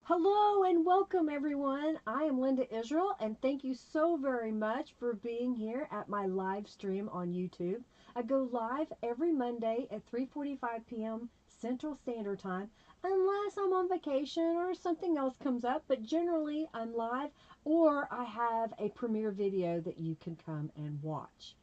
Hello and welcome everyone. I am Linda Israel and thank you so very much for being here at my live stream on YouTube. I go live every Monday at 3:45 p.m. Central Standard Time unless I'm on vacation or something else comes up, but generally I'm live or I have a premiere video that you can come and watch.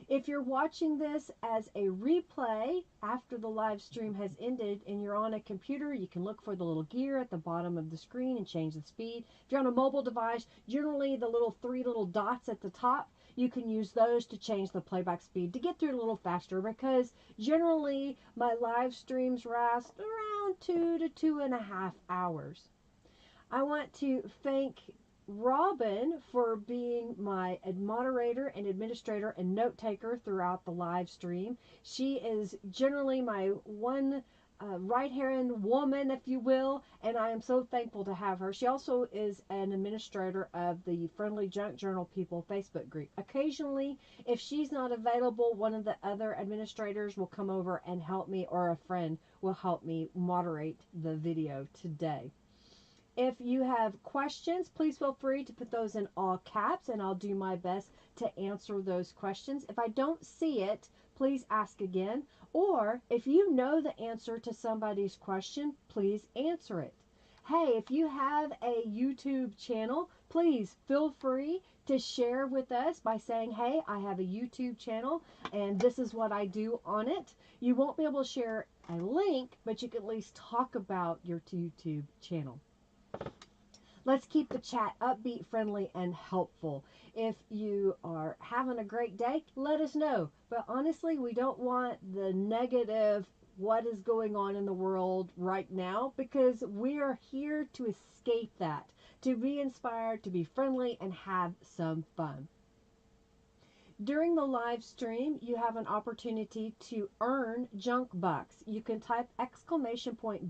If you're watching this as a replay after the live stream has ended and you're on a computer, you can look for the little gear at the bottom of the screen and change the speed. If you're on a mobile device, generally the three little dots at the top, you can use those to change the playback speed to get through it a little faster, because generally my live streams last around 2 to 2.5 hours. I want to thank Robin for being my moderator and administrator and note taker throughout the live stream. She is generally my one right-hand woman, if you will, and I am so thankful to have her. She also is an administrator of the Friendly Junk Journal People Facebook group. Occasionally, if she's not available, one of the other administrators will come over and help me, or a friend will help me moderate the video today. If you have questions, please feel free to put those in all caps and I'll do my best to answer those questions. If I don't see it, please ask again. Or if you know the answer to somebody's question, please answer it. Hey, if you have a YouTube channel, please feel free to share with us by saying, hey, I have a YouTube channel and this is what I do on it. You won't be able to share a link, but you can at least talk about your YouTube channel. Let's keep the chat upbeat, friendly, and helpful. If you are having a great day, let us know. But honestly, we don't want the negative, what is going on in the world right now, because we are here to escape that, to be inspired, to be friendly, and have some fun. During the live stream, you have an opportunity to earn junk bucks. You can type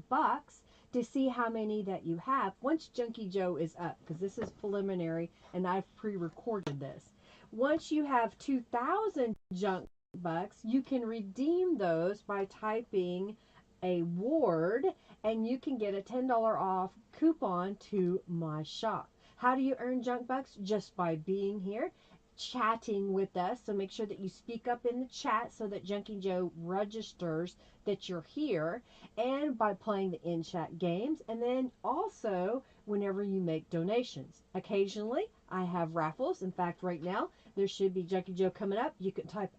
!bucks to see how many that you have once Junkie Joe is up, because this is preliminary and I've pre-recorded this. Once you have 2,000 junk bucks, you can redeem those by typing a word and you can get a $10 off coupon to my shop. How do you earn junk bucks? Just by being here, chatting with us. So make sure that you speak up in the chat so that Junkie Joe registers that you're here, and by playing the in-chat games, and then also whenever you make donations. Occasionally I have raffles. In fact, right now there should be Junkie Joe coming up. You can type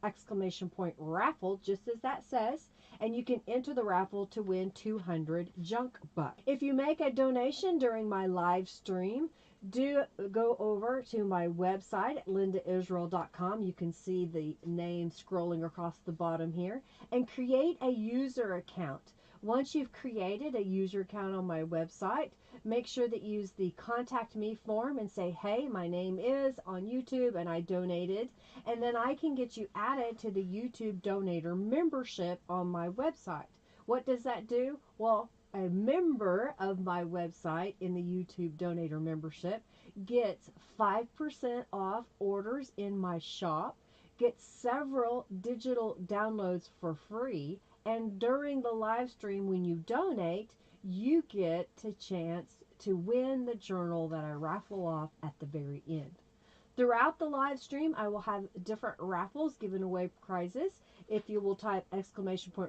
!raffle just as that says, and you can enter the raffle to win 200 junk bucks. If you make a donation during my live stream, do go over to my website at lindaisrael.com. You can see the name scrolling across the bottom here, and create a user account. Once you've created a user account on my website, make sure that you use the contact me form and say, hey, my name is on YouTube and I donated, and then I can get you added to the YouTube donator membership on my website. What does that do? Well, a member of my website in the YouTube donator membership gets 5% off orders in my shop, gets several digital downloads for free, and during the live stream when you donate, you get a chance to win the journal that I raffle off at the very end. Throughout the live stream, I will have different raffles giving away prizes. If you will type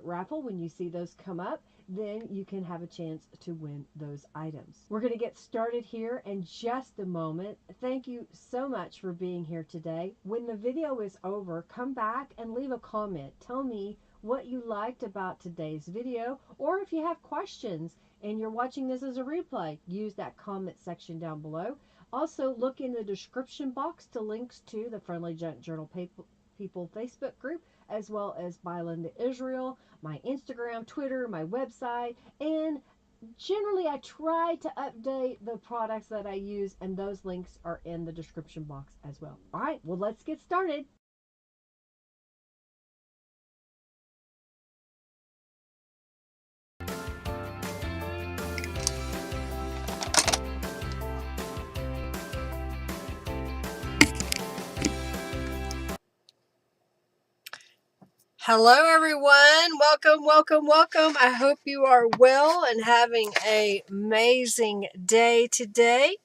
!raffle when you see those come up, then you can have a chance to win those items. We're going to get started here in just a moment. Thank you so much for being here today. When the video is over, come back and leave a comment. Tell me what you liked about today's video, or if you have questions and you're watching this as a replay, use that comment section down below. Also, look in the description box to links to the Friendly Junk Journal People Facebook group, as well as by Linda Israel, my Instagram, Twitter, my website, and generally I try to update the products that I use, and those links are in the description box as well. All right, well, let's get started. Hello, everyone. Welcome, welcome, welcome. I hope you are well and having an amazing day today.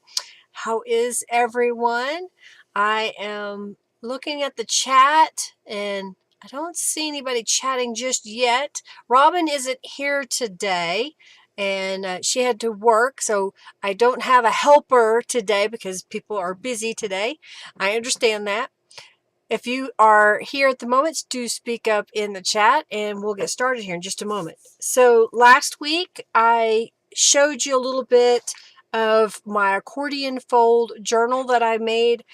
How is everyone? I am looking at the chat and I don't see anybody chatting just yet. Robin isn't here today and she had to work, so I don't have a helper today because people are busy today. I understand that. If you are here at the moment, do speak up in the chat and we'll get started here in just a moment. So last week I showed you a little bit of my accordion fold journal that I made.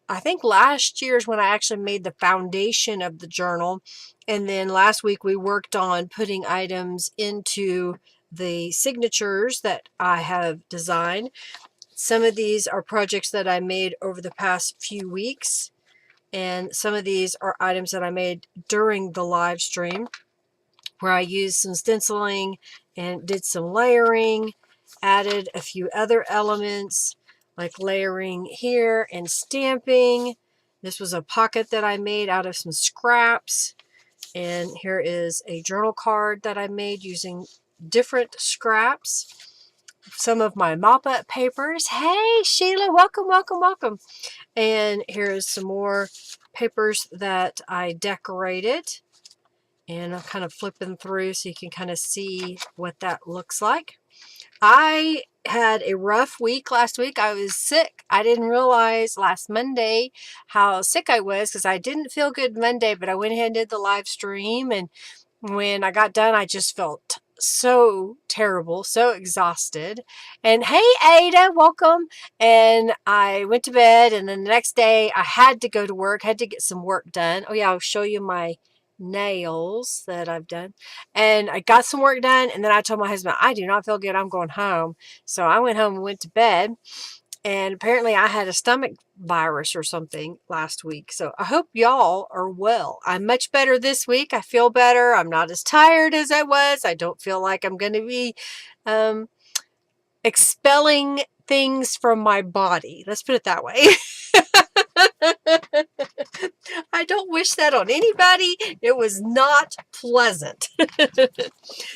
I think last year is when I actually made the foundation of the journal. And then last week we worked on putting items into the signatures that I have designed. Some of these are projects that I made over the past few weeks. And some of these are items that I made during the live stream where I used some stenciling and did some layering, added a few other elements like layering here and stamping. This was a pocket that I made out of some scraps. And here is a journal card that I made using different scraps. Some of my mop-up papers. Hey, Sheila, welcome, welcome, welcome. And here's some more papers that I decorated. And I'm kind of flipping through so you can kind of see what that looks like. I had a rough week last week. I was sick. I didn't realize last Monday how sick I was because I didn't feel good Monday, but I went ahead and did the live stream. And when I got done, I just felt so terrible, so exhausted. And hey, Ada, welcome. And I went to bed, and then the next day I had to go to work, had to get some work done. Oh yeah, I'll show you my nails that I've done. And I got some work done, and then I told my husband, I do not feel good. I'm going home. So I went home and went to bed. And apparently I had a stomach virus or something last week. So I hope y'all are well. I'm much better this week. I feel better. I'm not as tired as I was. I don't feel like I'm going to be expelling things from my body. Let's put it that way. I don't wish that on anybody. It was not pleasant.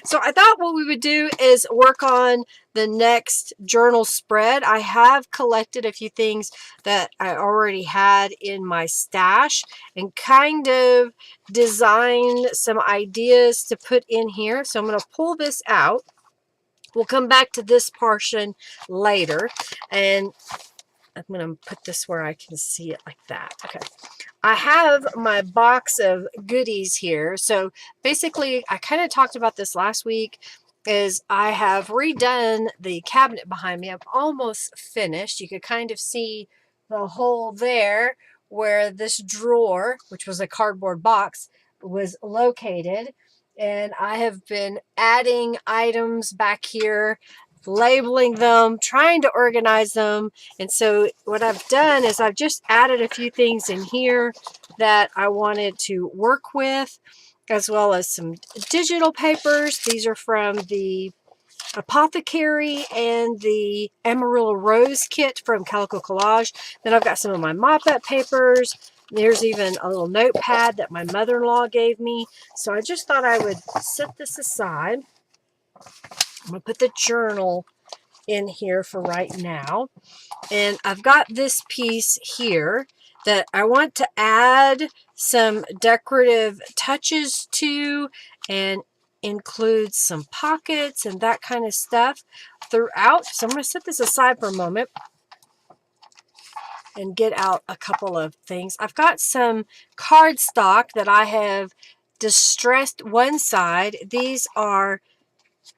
So I thought what we would do is work on the next journal spread. I have collected a few things that I already had in my stash and kind of designed some ideas to put in here. So I'm going to pull this out. We'll come back to this portion later, and I'm going to put this where I can see it like that. Okay. I have my box of goodies here. So basically, I kind of talked about this last week, is I have redone the cabinet behind me. I'm almost finished. You could kind of see the hole there where this drawer, which was a cardboard box, was located. And I have been adding items back here, labeling them, trying to organize them. And so what I've done is I've just added a few things in here that I wanted to work with, as well as some digital papers. These are from the Apothecary and the Amarillo Rose kit from Calico Collage. Then I've got some of my mop-up papers. There's even a little notepad that my mother-in-law gave me. So I just thought I would set this aside. I'm going to put the journal in here for right now. And I've got this piece here that I want to add some decorative touches to and include some pockets and that kind of stuff throughout. So I'm going to set this aside for a moment and get out a couple of things. I've got some cardstock that I have distressed one side. These are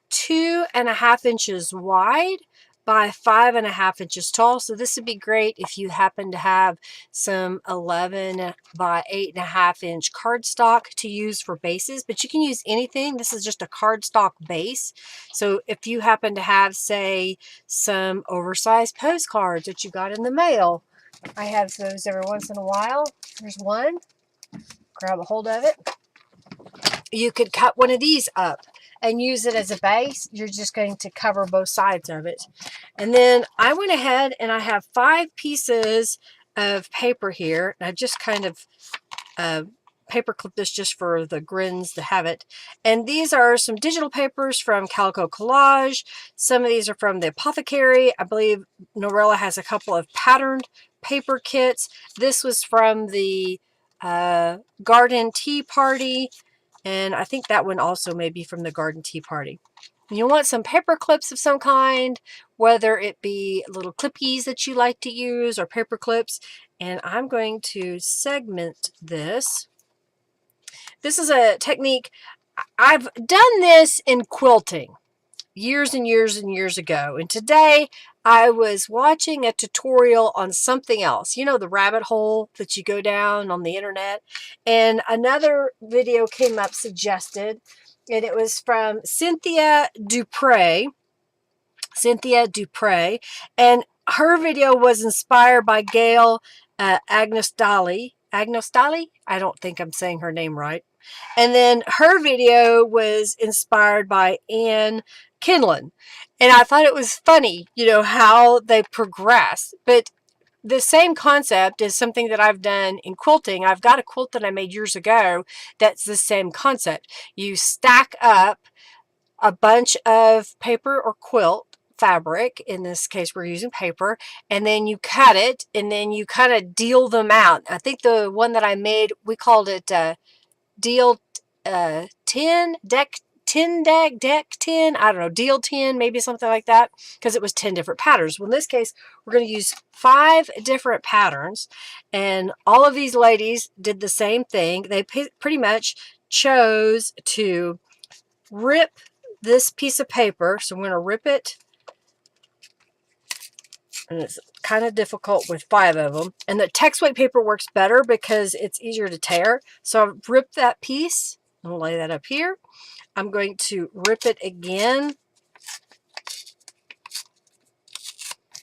2.5 inches wide by 5.5 inches tall. So this would be great if you happen to have some 11 by 8.5 inch cardstock to use for bases, but you can use anything. This is just a cardstock base. So if you happen to have, say, some oversized postcards that you got in the mail, I have those every once in a while. There's one. Grab a hold of it. You could cut one of these up and use it as a base. You're just going to cover both sides of it. And then I went ahead and I have 5 pieces of paper here. I just kind of paper clip this just for the grins to have it. And these are some digital papers from Calico Collage. Some of these are from the Apothecary. I believe Norella has a couple of patterned paper kits. This was from the Garden Tea Party. And I think that one also may be from the Garden Tea Party. You want some paper clips of some kind, whether it be little clippies that you like to use or paper clips. And I'm going to segment this. This is a technique. I've done this in quilting years and years and years ago. And today I was watching a tutorial on something else. You know, the rabbit hole that you go down on the internet. And another video came up suggested, and it was from Cynthia Dupre. And her video was inspired by Gail Agnostali. I don't think I'm saying her name right. And then her video was inspired by Anne Kinlan. And I thought it was funny, you know, how they progress. But the same concept is something that I've done in quilting. I've got a quilt that I made years ago that's the same concept. You stack up a bunch of paper or quilt fabric. In this case, we're using paper, and then you cut it, and then you kind of deal them out. I think the one that I made, we called it deal 10, deck 10, deck 10, I don't know, deal 10, maybe something like that, because it was 10 different patterns. Well, in this case, we're going to use 5 different patterns, and all of these ladies did the same thing. They pretty much chose to rip this piece of paper. So I'm going to rip it, and it's kind of difficult with 5 of them. And the text weight paper works better because it's easier to tear. So I've ripped that piece. I'll lay that up here. I'm going to rip it again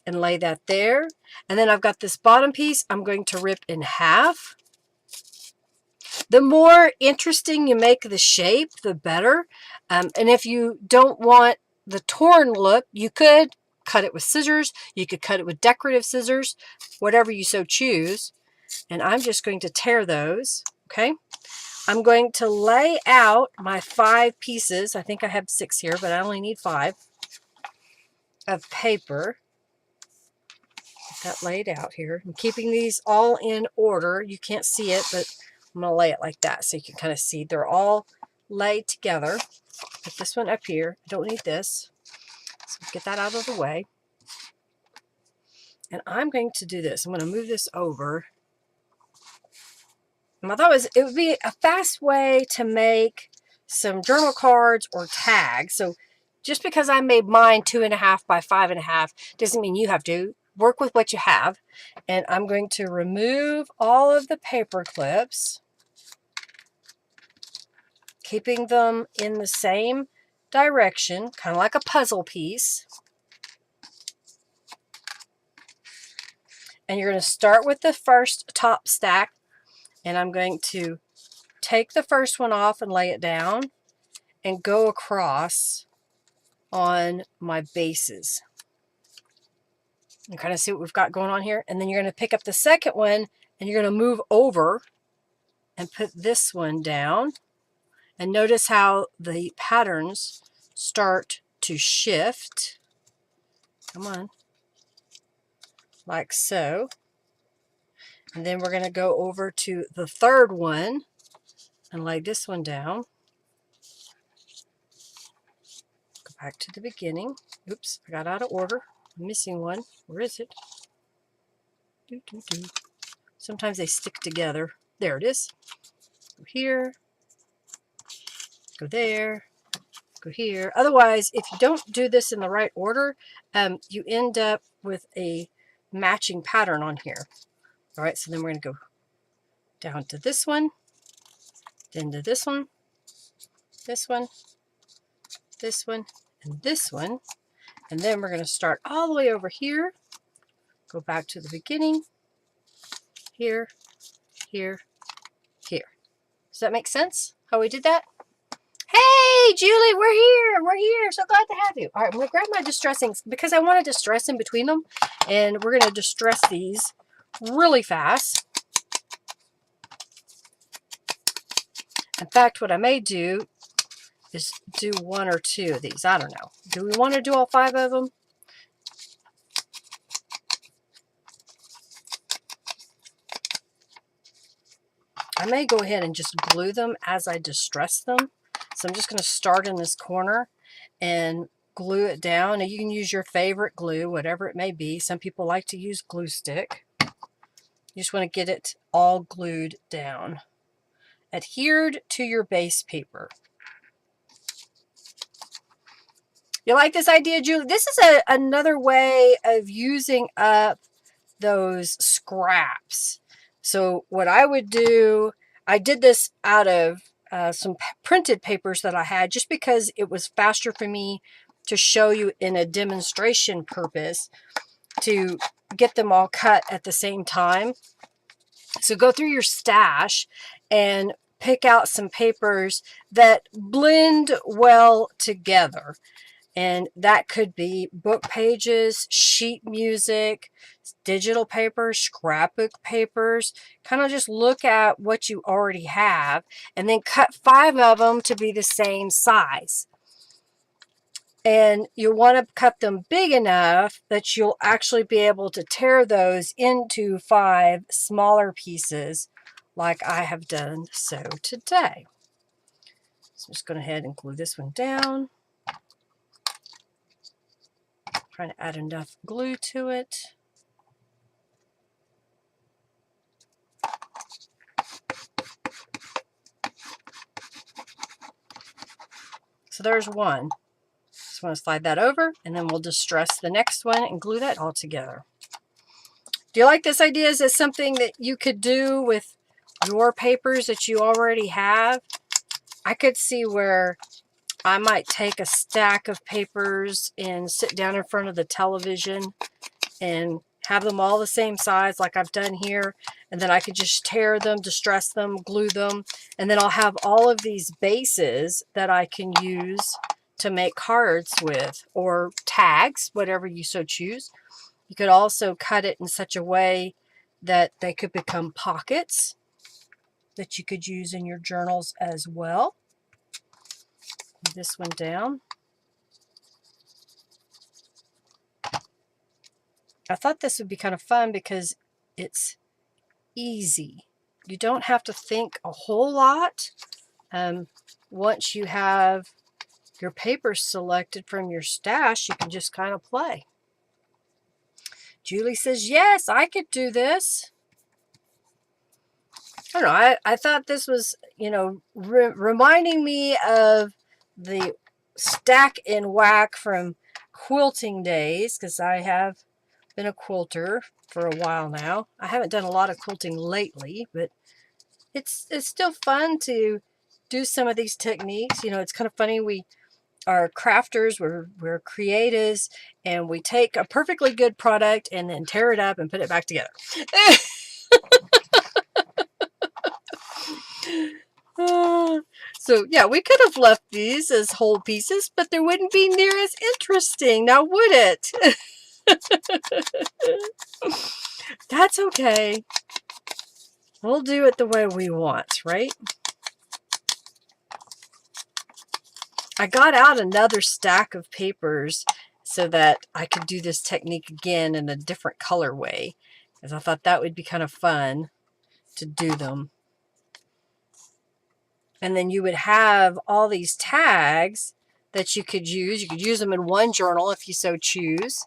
and lay that there. And then I've got this bottom piece I'm going to rip in half. The more interesting you make the shape, the better. And if you don't want the torn look, you could cut it with scissors. You could cut it with decorative scissors, whatever you so choose. And I'm just going to tear those, okay? I'm going to lay out my 5 pieces. I think I have 6 here, but I only need 5 of paper. Get that laid out here. I'm keeping these all in order. You can't see it, but I'm going to lay it like that so you can kind of see they're all laid together. Put this one up here. I don't need this. So get that out of the way. And I'm going to do this. I'm going to move this over. And I thought it would be a fast way to make some journal cards or tags. So just because I made mine 2.5 by 5.5 doesn't mean you have to. Work with what you have. And I'm going to remove all of the paper clips, keeping them in the same direction, kind of like a puzzle piece. And you're going to start with the first top stack. And I'm going to take the first one off and lay it down and go across on my bases. And kind of see what we've got going on here. And then you're going to pick up the second one and you're going to move over and put this one down. And notice how the patterns start to shift. Come on. Like so. And then we're going to go over to the third one and lay this one down. Go back to the beginning. Oops, I got out of order. I'm missing one. Where is it? Sometimes they stick together. There it is. Go here. Go there. go here. Otherwise, if you don't do this in the right order, you end up with a matching pattern on here. All right, so then we're going to go down to this one, then to this one, this one, this one, and this one. And then we're going to start all the way over here, go back to the beginning, here, here, here. Does that make sense how we did that? Hey, Julie, we're here. We're here. So glad to have you. All right, I'm going to grab my distressings because I want to distress in between them. And we're going to distress these really fast. In fact, what I may do is do 1 or 2 of these. I don't know. Do we want to do all 5 of them? I may go ahead and just glue them as I distress them. So I'm just going to start in this corner and glue it down. And you can use your favorite glue, whatever it may be. Some people like to use glue stick. You just want to get it all glued down, adhered to your base paper. You like this idea, Julie? This is another way of using up those scraps. So what I would do, I did this out of some printed papers that I had just because it was faster for me to show you in a demonstration purpose to get them all cut at the same time. So go through your stash and pick out some papers that blend well together. And that could be book pages, sheet music, digital papers, scrapbook papers. Kind of just look at what you already have and then cut 5 of them to be the same size. And you'll want to cut them big enough that you'll actually be able to tear those into 5 smaller pieces like I have done so today. So I'm just going to go ahead and glue this one down. Trying to add enough glue to it. So there's one. Just want to slide that over, and then we'll distress the next one and glue that all together. Do you like this idea? Is this something that you could do with your papers that you already have? I could see where I might take a stack of papers and sit down in front of the television and have them all the same size like I've done here, and then I could just tear them, distress them, glue them, and then I'll have all of these bases that I can use to make cards with, or tags, whatever you so choose. You could also cut it in such a way that they could become pockets that you could use in your journals as well. This one down. I thought this would be kind of fun because it's easy. You don't have to think a whole lot. Once you have your papers selected from your stash, you can just kind of play. Julie says, yes, I could do this. I don't know. I thought this was, you know, reminding me of the stack and whack from quilting days, because I have been a quilter for a while now. I haven't done a lot of quilting lately, but it's still fun to do some of these techniques. You know, it's kind of funny. We are crafters, we're creatives, and we take a perfectly good product and then tear it up and put it back together. So yeah, we could have left these as whole pieces, but they wouldn't be near as interesting, now would it? That's okay. We'll do it the way we want, right? I got out another stack of papers so that I could do this technique again in a different colorway, because I thought that would be kind of fun to do them. And then you would have all these tags that you could use. You could use them in one journal if you so choose.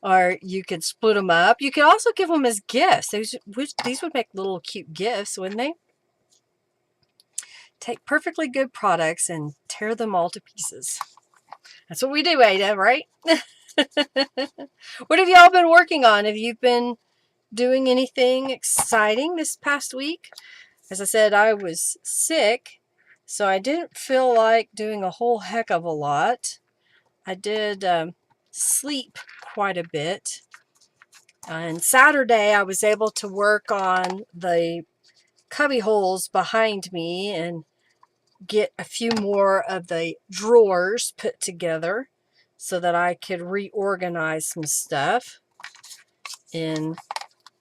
Or you could split them up. You could also give them as gifts. These would make little cute gifts, wouldn't they? take perfectly good products and tear them all to pieces. That's what we do, Ada, right? What have y'all been working on? Have you been doing anything exciting this past week? As I said, I was sick, so I didn't feel like doing a whole heck of a lot. I did sleep quite a bit. And Saturday, I was able to work on the cubby holes behind me and get a few more of the drawers put together so that I could reorganize some stuff and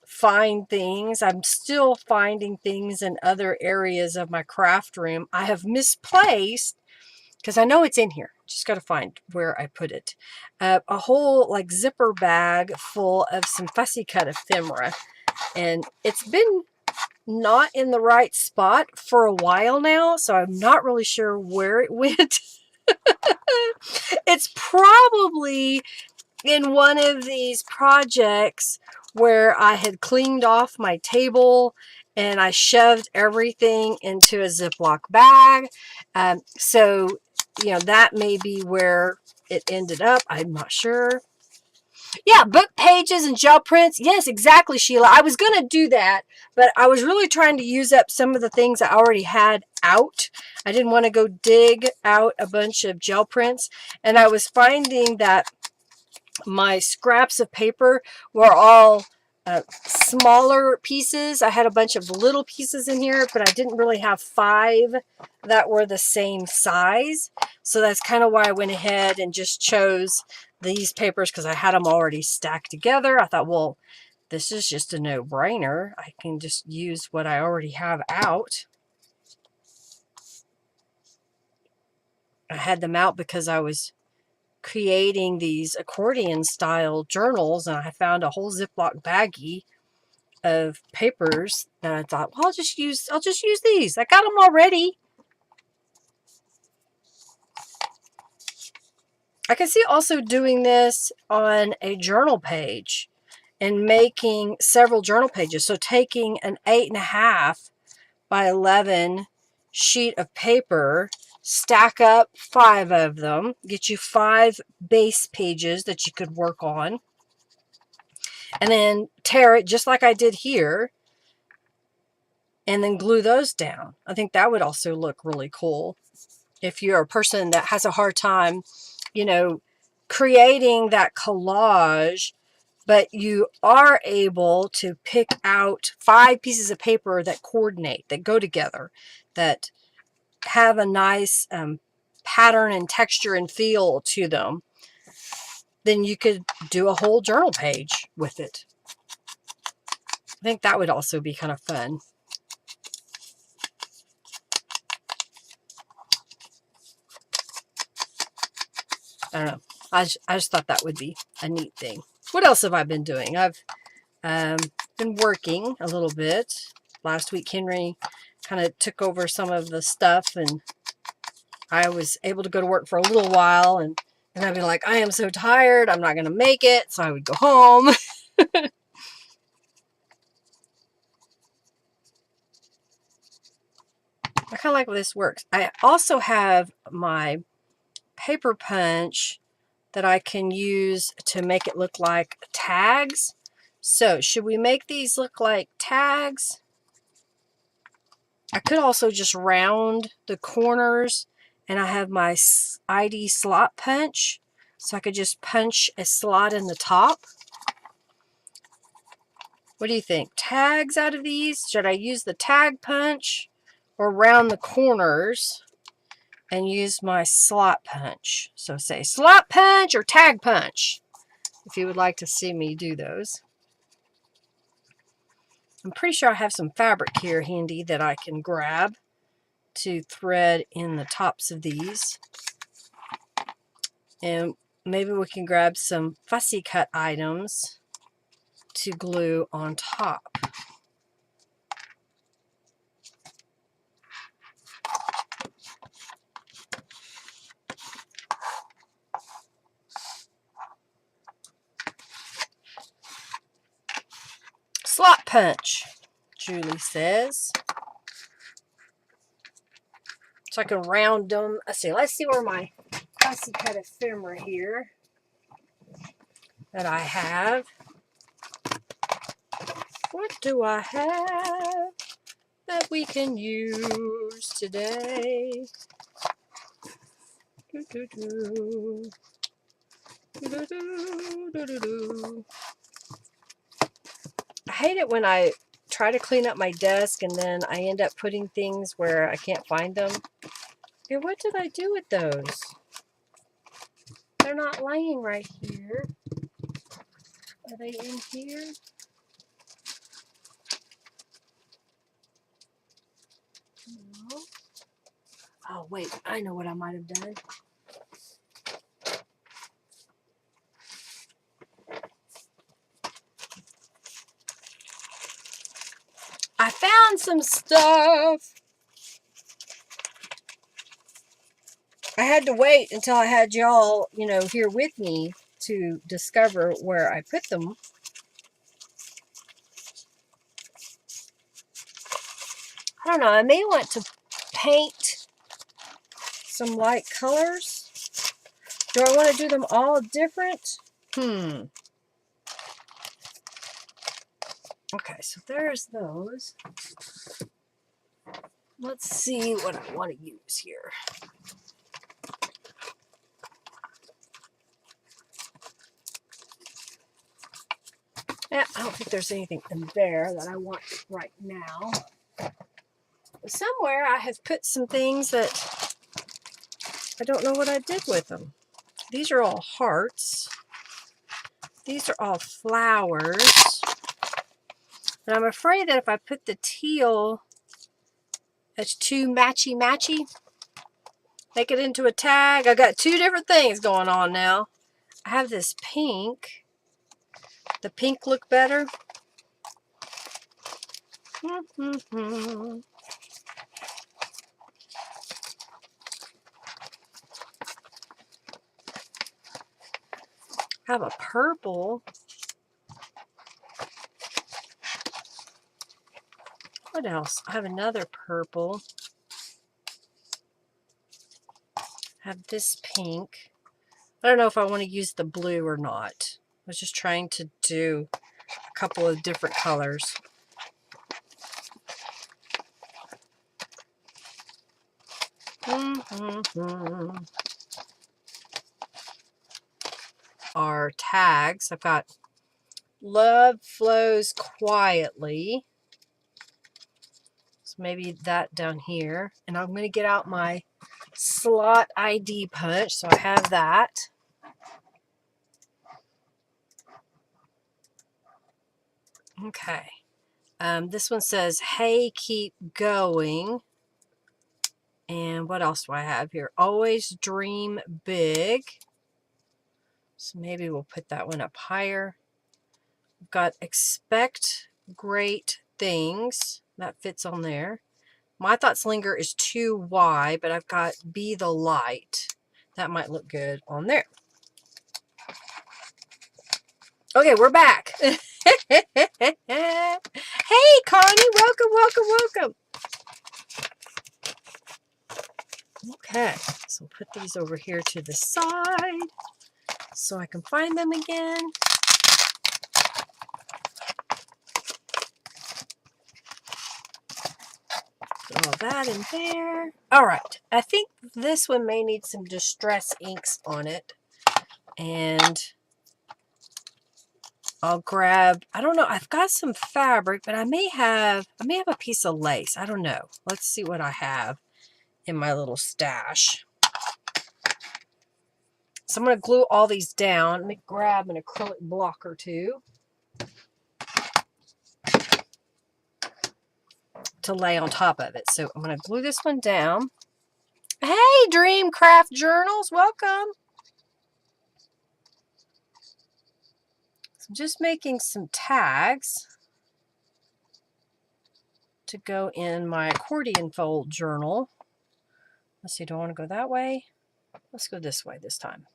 find things. I'm still finding things in other areas of my craft room. I have misplaced, because I know it's in here, just got to find where I put it, a whole like zipper bag full of some fussy cut ephemera, and it's been not in the right spot for a while now, so I'm not really sure where it went. It's probably in one of these projects where I had cleaned off my table and I shoved everything into a Ziploc bag. So, you know, that may be where it ended up. I'm not sure. Yeah, book pages and gel prints. Yes, exactly, Sheila. I was going to do that, but I was really trying to use up some of the things I already had out. I didn't want to go dig out a bunch of gel prints, and I was finding that my scraps of paper were all smaller pieces. I had a bunch of little pieces in here, but I didn't really have 5 that were the same size. So that's kind of why I went ahead and just chose these papers, because I had them already stacked together. I thought, well, this is just a no-brainer. I can just use what I already have out. I had them out because I was creating these accordion style journals, and I found a whole Ziploc baggie of papers, and I thought, well, I'll just use these. I got them already. I can see also doing this on a journal page and making several journal pages. So taking an 8.5 by 11 sheet of paper, stack up 5 of them, get you 5 base pages that you could work on, and then tear it just like I did here, and then glue those down. I think that would also look really cool if you're a person that has a hard time, you know, creating that collage, but you are able to pick out 5 pieces of paper that coordinate, that go together, that have a nice pattern and texture and feel to them. Then you could do a whole journal page with it. I think that would also be kind of fun. I don't know. I just thought that would be a neat thing. What else have I been doing? I've been working a little bit. Last week, Henry kind of took over some of the stuff, and I was able to go to work for a little while, and I'd be like, I am so tired, I'm not going to make it, so I would go home. I kind of like how this works. I also have my paper punch that I can use to make it look like tags. So should we make these look like tags? I could also just round the corners, and I have my ID slot punch, so I could just punch a slot in the top. What do you think? Tags out of these? Should I use the tag punch or round the corners and use my slot punch? So say slot punch or tag punch if you would like to see me do those. I'm pretty sure I have some fabric here handy that I can grab to thread in the tops of these. And maybe we can grab some fussy cut items to glue on top. Slot punch, Julie says. so I can round them. Let's see where my fussy cut ephemera here that I have. What do I have that we can use today? Do, do, do. Do, do, do, do, do, do. I hate it when I try to clean up my desk and then I end up putting things where I can't find them. Okay, what did I do with those? They're not laying right here. Are they in here? No. Oh, wait. I know what I might have done. I found some stuff. I had to wait until I had y'all, here with me to discover where I put them. I don't know. I may want to paint some light colors. Do I want to do them all different? Okay, so there's those. Let's see what I want to use here. Yeah, I don't think there's anything in there that I want right now. Somewhere I have put some things that I don't know what I did with them. These are all hearts. These are all flowers. And I'm afraid that if I put the teal, it's too matchy-matchy. Make it into a tag. I got two different things going on now. I have this pink. The pink look better. I have a purple. What else? I have another purple. I have this pink. I don't know if I want to use the blue or not. I was just trying to do a couple of different colors. Our tags. I've got Love Flows Quietly. So maybe that down here. And I'm going to get out my slot ID punch. So I have that. Okay. This one says, hey, keep going. And what else do I have here? Always dream big. So maybe we'll put that one up higher. We've got expect great things. That fits on there. My thoughts linger is too wide, but I've got be the light. That might look good on there. Okay, we're back. Hey, Connie, welcome, welcome, welcome. Okay, so put these over here to the side so I can find them again. Put all that in there. All right, I think this one may need some distress inks on it. And I'll grab, I don't know, I've got some fabric, but I may have a piece of lace. I don't know. Let's see what I have in my little stash. So I'm going to glue all these down. Let me grab an acrylic block or two to lay on top of it. So I'm going to glue this one down. Hey, Dreamcraft Journals, welcome. So I'm just making some tags to go in my Accordion Fold Journal. Let's see, do I want to go that way? Let's go this way this time.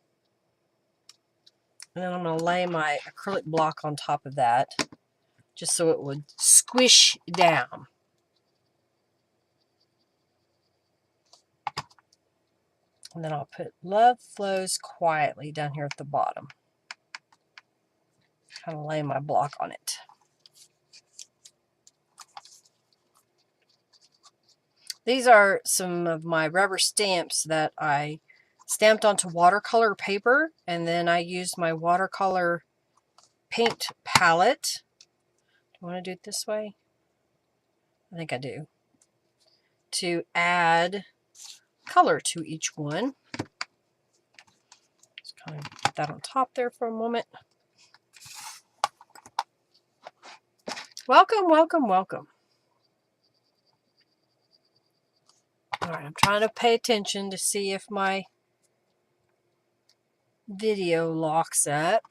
And then I'm going to lay my acrylic block on top of that just so it would squish down. And then I'll put Love Flows Quietly down here at the bottom. Kind of lay my block on it. These are some of my rubber stamps that I stamped onto watercolor paper, and then I used my watercolor paint palette. Do I want to do it this way? I think I do. To add color to each one. Just kind of put that on top there for a moment. Welcome, welcome, welcome. All right, I'm trying to pay attention to see if my video locks up.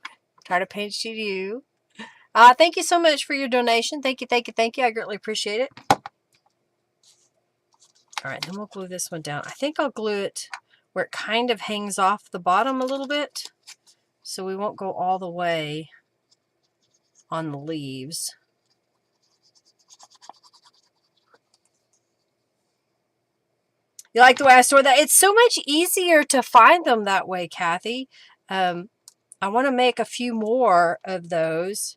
Try to paint to you. Thank you so much for your donation. Thank you, thank you, thank you. I greatly appreciate it. All right, then we'll glue this one down. I think I'll glue it where it kind of hangs off the bottom a little bit, so we won't go all the way on the leaves. You like the way I store that? It's so much easier to find them that way, Kathy. I want to make a few more of those.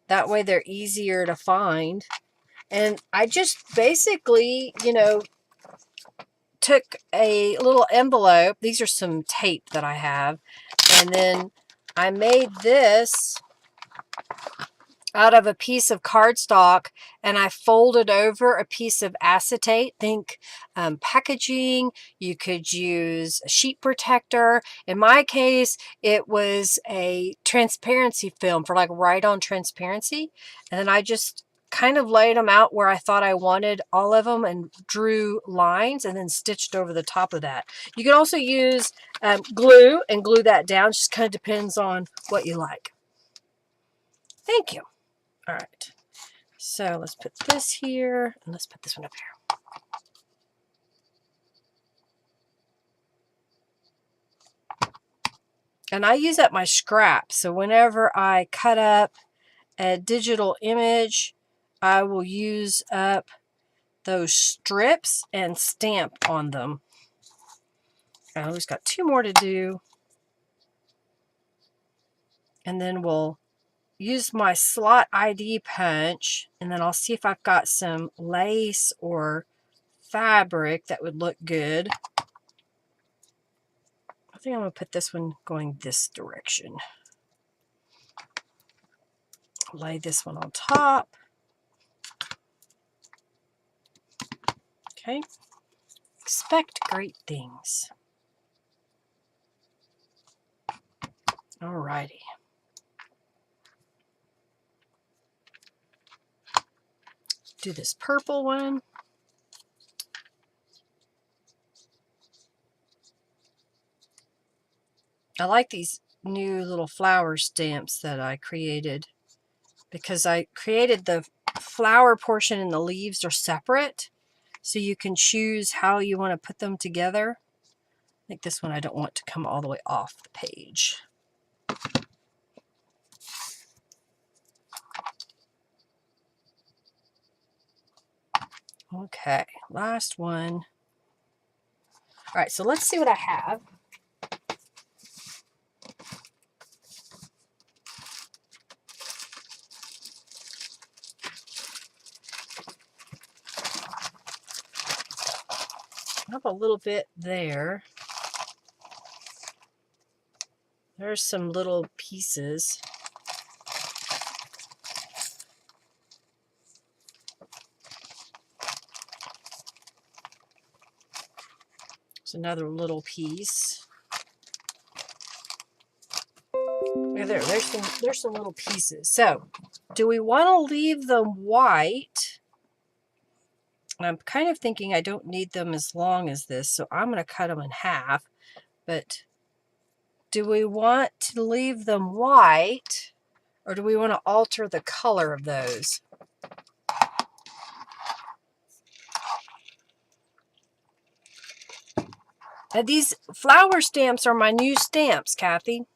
That way they're easier to find. And I just basically, you know, took a little envelope. These are some tape that I have. And then I made this out of a piece of cardstock, and I folded over a piece of acetate. Think packaging. You could use a sheet protector. In my case, it was a transparency film for like write-on transparency. And then I just kind of laid them out where I thought I wanted all of them and drew lines and then stitched over the top of that. You can also use glue and glue that down. Just kind of depends on what you like. Thank you. All right, so let's put this here, and let's put this one up here. And I use up my scrap, so whenever I cut up a digital image, I will use up those strips and stamp on them. I always got 2 more to do, and then we'll use my slot ID punch, and then I'll see if I've got some lace or fabric that would look good. I think I'm going to put this one going this direction. Lay this one on top. Okay. Expect great things. Alrighty. Do this purple one. I like these new little flower stamps that I created because I created the flower portion and the leaves are separate, so you can choose how you want to put them together. I think this one I don't want to come all the way off the page. Okay, last one. All right, so let's see what I have. I have a little bit there. There's some little pieces. There's another little piece. There's some little pieces. So, do we want to leave them white? I'm kind of thinking I don't need them as long as this, so I'm going to cut them in half. But do we want to leave them white, or do we want to alter the color of those? Now, these flower stamps are my new stamps, Kathy.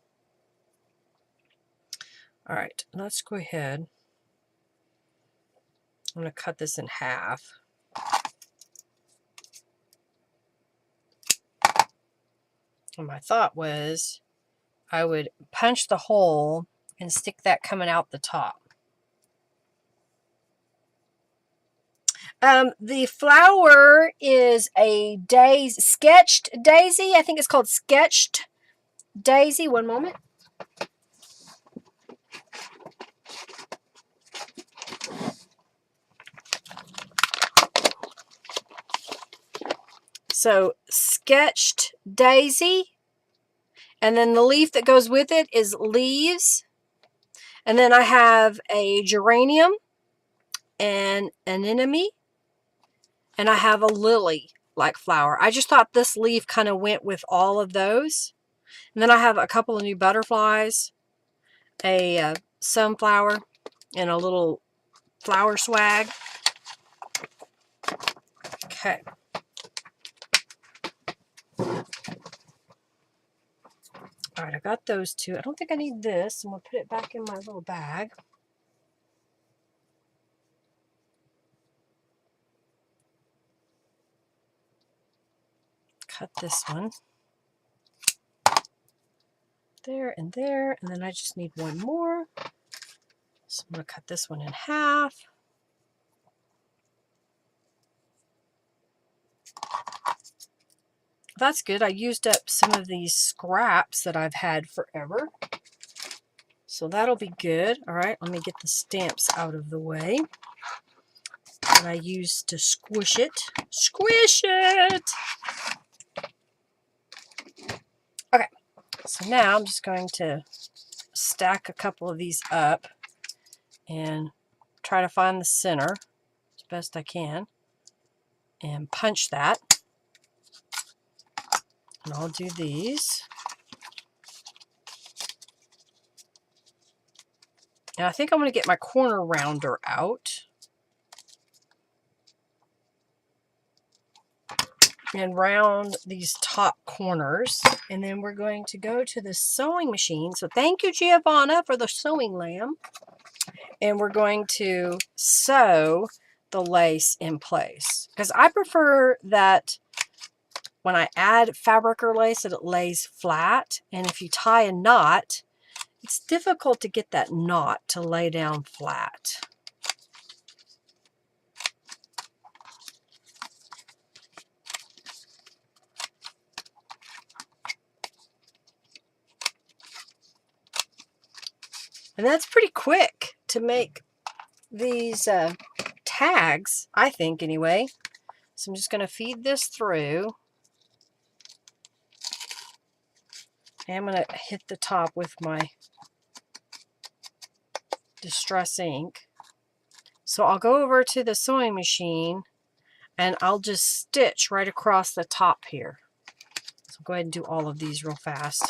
All right, let's go ahead. I'm going to cut this in half. And my thought was I would punch the hole and stick that coming out the top. The flower is a sketched daisy. I think it's called sketched daisy. One moment. So sketched daisy. And then the leaf that goes with it is leaves. And then I have a geranium and an anemone. And I have a lily-like flower. I just thought this leaf kind of went with all of those. And then I have a couple of new butterflies, a sunflower, and a little flower swag. Okay. All right, I got those two. I don't think I need this. I'm going to put it back in my little bag. Cut this one. There and there. And then I just need one more. So I'm going to cut this one in half. That's good. I used up some of these scraps that I've had forever. So that'll be good. All right, let me get the stamps out of the way that I used to squish it. Squish it! Okay, so now I'm just going to stack a couple of these up and try to find the center as best I can and punch that. And I'll do these. And I think I'm going to get my corner rounder out and round these top corners. And then we're going to go to the sewing machine. So thank you, Giovanna, for the sewing lamb. And we're going to sew the lace in place. Because I prefer that when I add fabric or lace that it lays flat. And if you tie a knot, it's difficult to get that knot to lay down flat. And that's pretty quick to make these tags, I think anyway. So I'm just going to feed this through. And I'm going to hit the top with my Distress ink. So I'll go over to the sewing machine and I'll just stitch right across the top here. So go ahead and do all of these real fast.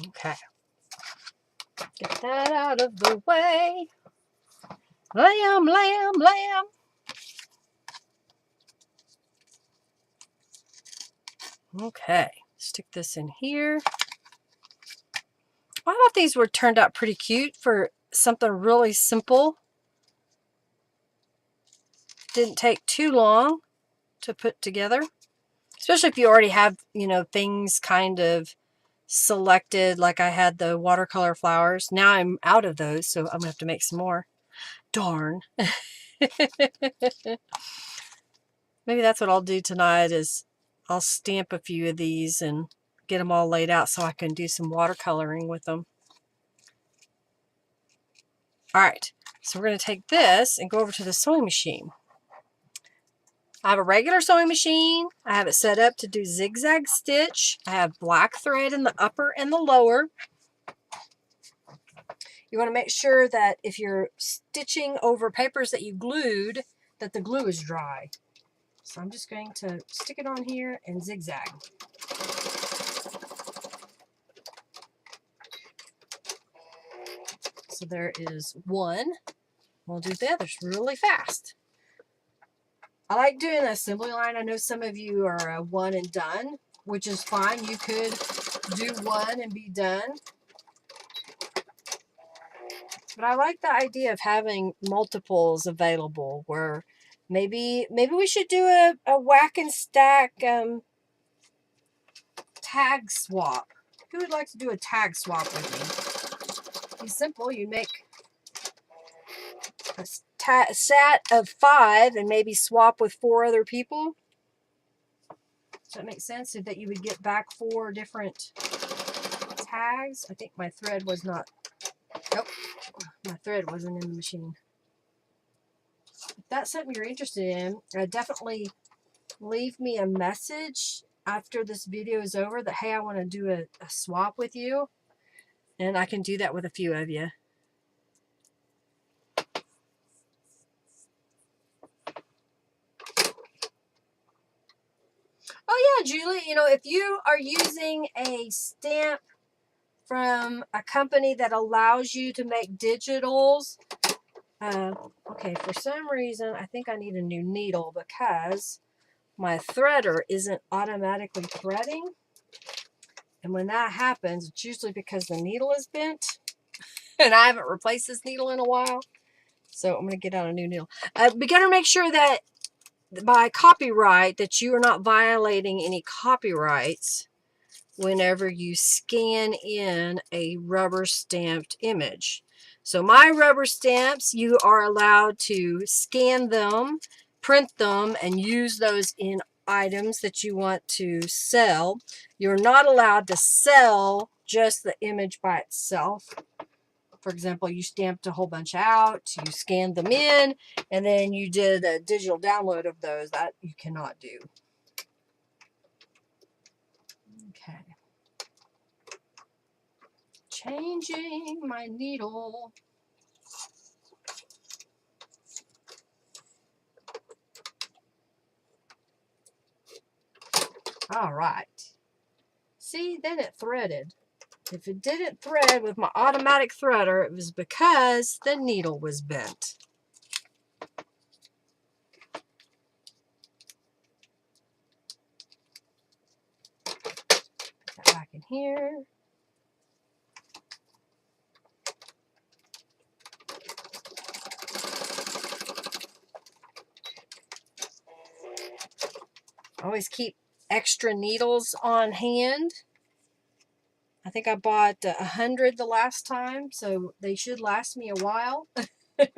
Okay. Get that out of the way. Lamb, lamb, lamb. Okay. Stick this in here. I thought these were turned out pretty cute for something really simple. Didn't take too long to put together. Especially if you already have, you know, things kind of selected, like I had the watercolor flowers. Now I'm out of those, so I'm going to have to make some more. Darn. Maybe that's what I'll do tonight is I'll stamp a few of these and get them all laid out so I can do some watercoloring with them. All right, so we're going to take this and go over to the sewing machine. I have a regular sewing machine. I have it set up to do zigzag stitch. I have black thread in the upper and the lower. You want to make sure that if you're stitching over papers that you glued, that the glue is dry. So I'm just going to stick it on here and zigzag. So there is one. We'll do the others really fast. I like doing an assembly line. I know some of you are a one and done, which is fine. You could do one and be done. But I like the idea of having multiples available where maybe we should do a whack and stack tag swap. Who would like to do a tag swap with me? It's simple. You make a set of 5 and maybe swap with 4 other people. Does that make sense? So that you would get back 4 different tags. I think my thread was not. Nope, my thread wasn't in the machine. If that's something you're interested in, definitely leave me a message after this video is over that, hey, I want to do a swap with you. And I can do that with a few of you. Oh yeah, Julie, you know, if you are using a stamp from a company that allows you to make digitals, okay, for some reason, I think I need a new needle because my threader isn't automatically threading. And when that happens, it's usually because the needle is bent. And I haven't replaced this needle in a while. So I'm going to get out a new needle. We got to make sure that by copyright that you are not violating any copyrights whenever you scan in a rubber stamped image. So my rubber stamps, you are allowed to scan them, print them, and use those in items that you want to sell. You're not allowed to sell just the image by itself. For example, you stamped a whole bunch out, you scanned them in, and then you did a digital download of those. That you cannot do. Okay. Changing my needle. All right. See, then it threaded. If it didn't thread with my automatic threader, it was because the needle was bent. Put that back in here. Always keep extra needles on hand. I think I bought 100 the last time, so they should last me a while. Here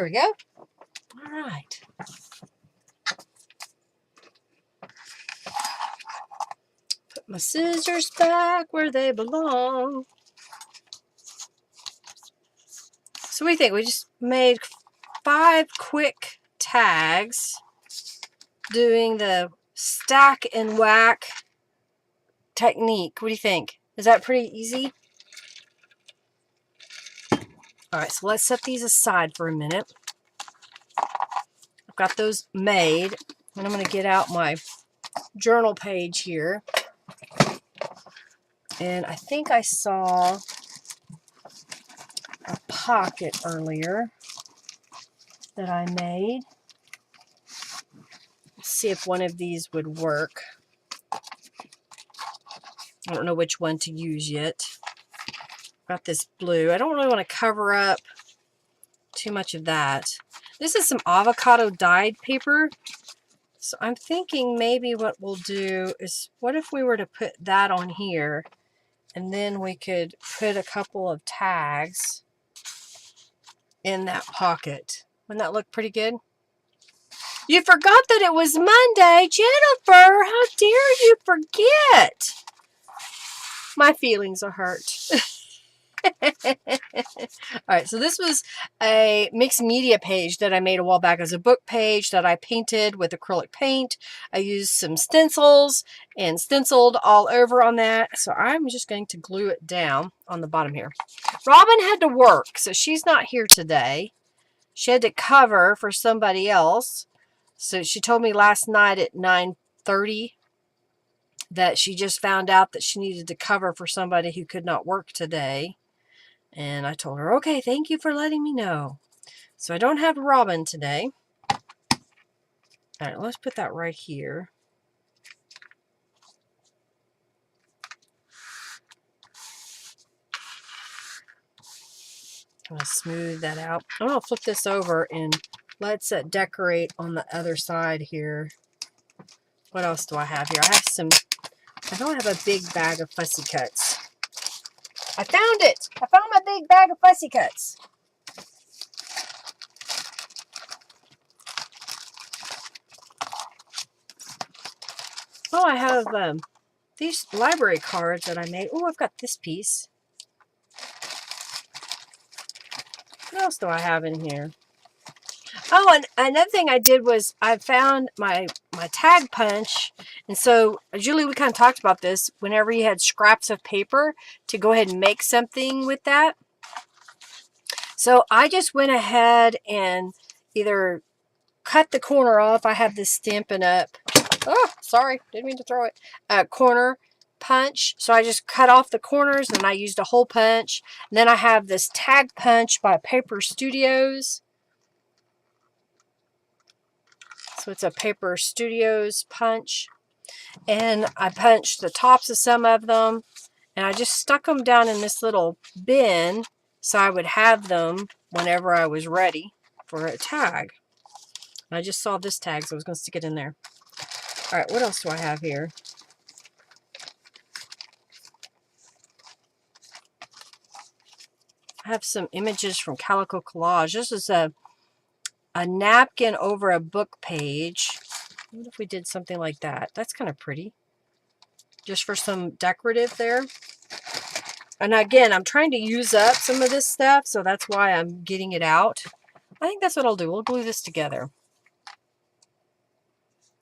we go. All right. Put my scissors back where they belong. So what do you think? We just made 5 quick tags doing the stack and whack technique. What do you think? Is that pretty easy? All right, so let's set these aside for a minute. I've got those made, and I'm going to get out my journal page here. And I think I saw a pocket earlier that I made. Let's see if one of these would work. I don't know which one to use yet. Got this blue. I don't really want to cover up too much of that. This is some avocado dyed paper. So I'm thinking maybe what we'll do is, what if we were to put that on here and then we could put a couple of tags in that pocket. Wouldn't that look pretty good? You forgot that it was Monday, Jennifer. How dare you forget? My feelings are hurt. Alright, so this was a mixed media page that I made a while back. As a book page that I painted with acrylic paint. I used some stencils and stenciled all over on that. So I'm just going to glue it down on the bottom here. Robin had to work, so she's not here today. She had to cover for somebody else. So she told me last night at 9:30 that she just found out that she needed to cover for somebody who could not work today. And I told her, okay, thank you for letting me know. So I don't have Robin today. All right, let's put that right here. I'm going to smooth that out. I'm going to flip this over and let's decorate on the other side here. What else do I have here? I don't have a big bag of fussy cuts. I found it! I found my big bag of fussy cuts. Oh, I have these library cards that I made. Oh, I've got this piece. What else do I have in here? Oh, and another thing I did was I found my tag punch. And so, Julie, we kind of talked about this. Whenever you had scraps of paper, to go ahead and make something with that. So I just went ahead and either cut the corner off. I have this Stampin' Up. Oh, sorry. Didn't mean to throw it. Corner punch. So I just cut off the corners and I used a hole punch. And then I have this tag punch by Paper Studios. So it's a Paper Studios punch. And I punched the tops of some of them. And I just stuck them down in this little bin so I would have them whenever I was ready for a tag. I just saw this tag, so I was going to stick it in there. All right, what else do I have here? I have some images from Calico Collage. This is a napkin over a book page. What if we did something like that? That's kind of pretty. Just for some decorative there. And again, I'm trying to use up some of this stuff, so that's why I'm getting it out. I think that's what I'll do. We'll glue this together.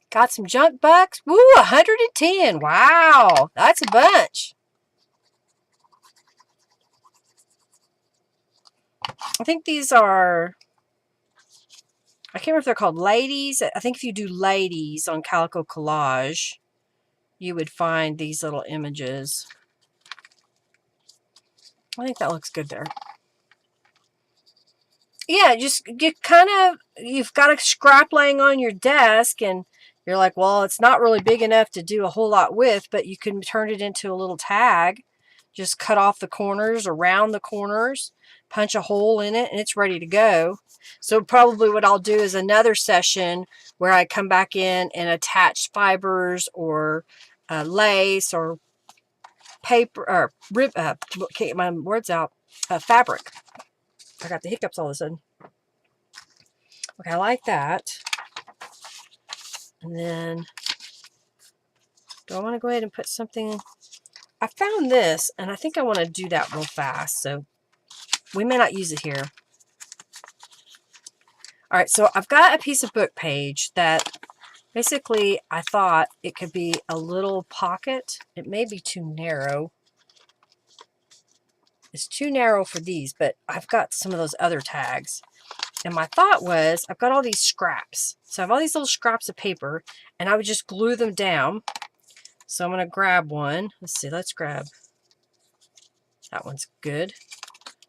Got some junk bucks. Woo, 110. Wow, that's a bunch. I think these are, I can't remember if they're called ladies. I think if you do ladies on Calico Collage, you would find these little images. I think that looks good there. Yeah, just get kind of, you've got a scrap laying on your desk and you're like, well, it's not really big enough to do a whole lot with, but you can turn it into a little tag. Just cut off the corners, around the corners, punch a hole in it, and it's ready to go. So probably what I'll do is another session where I come back in and attach fibers or lace or paper or rib. Can't get my words out. Fabric. I got the hiccups all of a sudden. Okay, I like that. And then, do I want to go ahead and put something? I found this, and I think I want to do that real fast. So we may not use it here. All right, so I've got a piece of book page that basically I thought it could be a little pocket. It may be too narrow. It's too narrow for these, but I've got some of those other tags. And my thought was, I've got all these scraps. So I have all these little scraps of paper, and I would just glue them down. So I'm going to grab one. Let's see, let's grab. That one's good.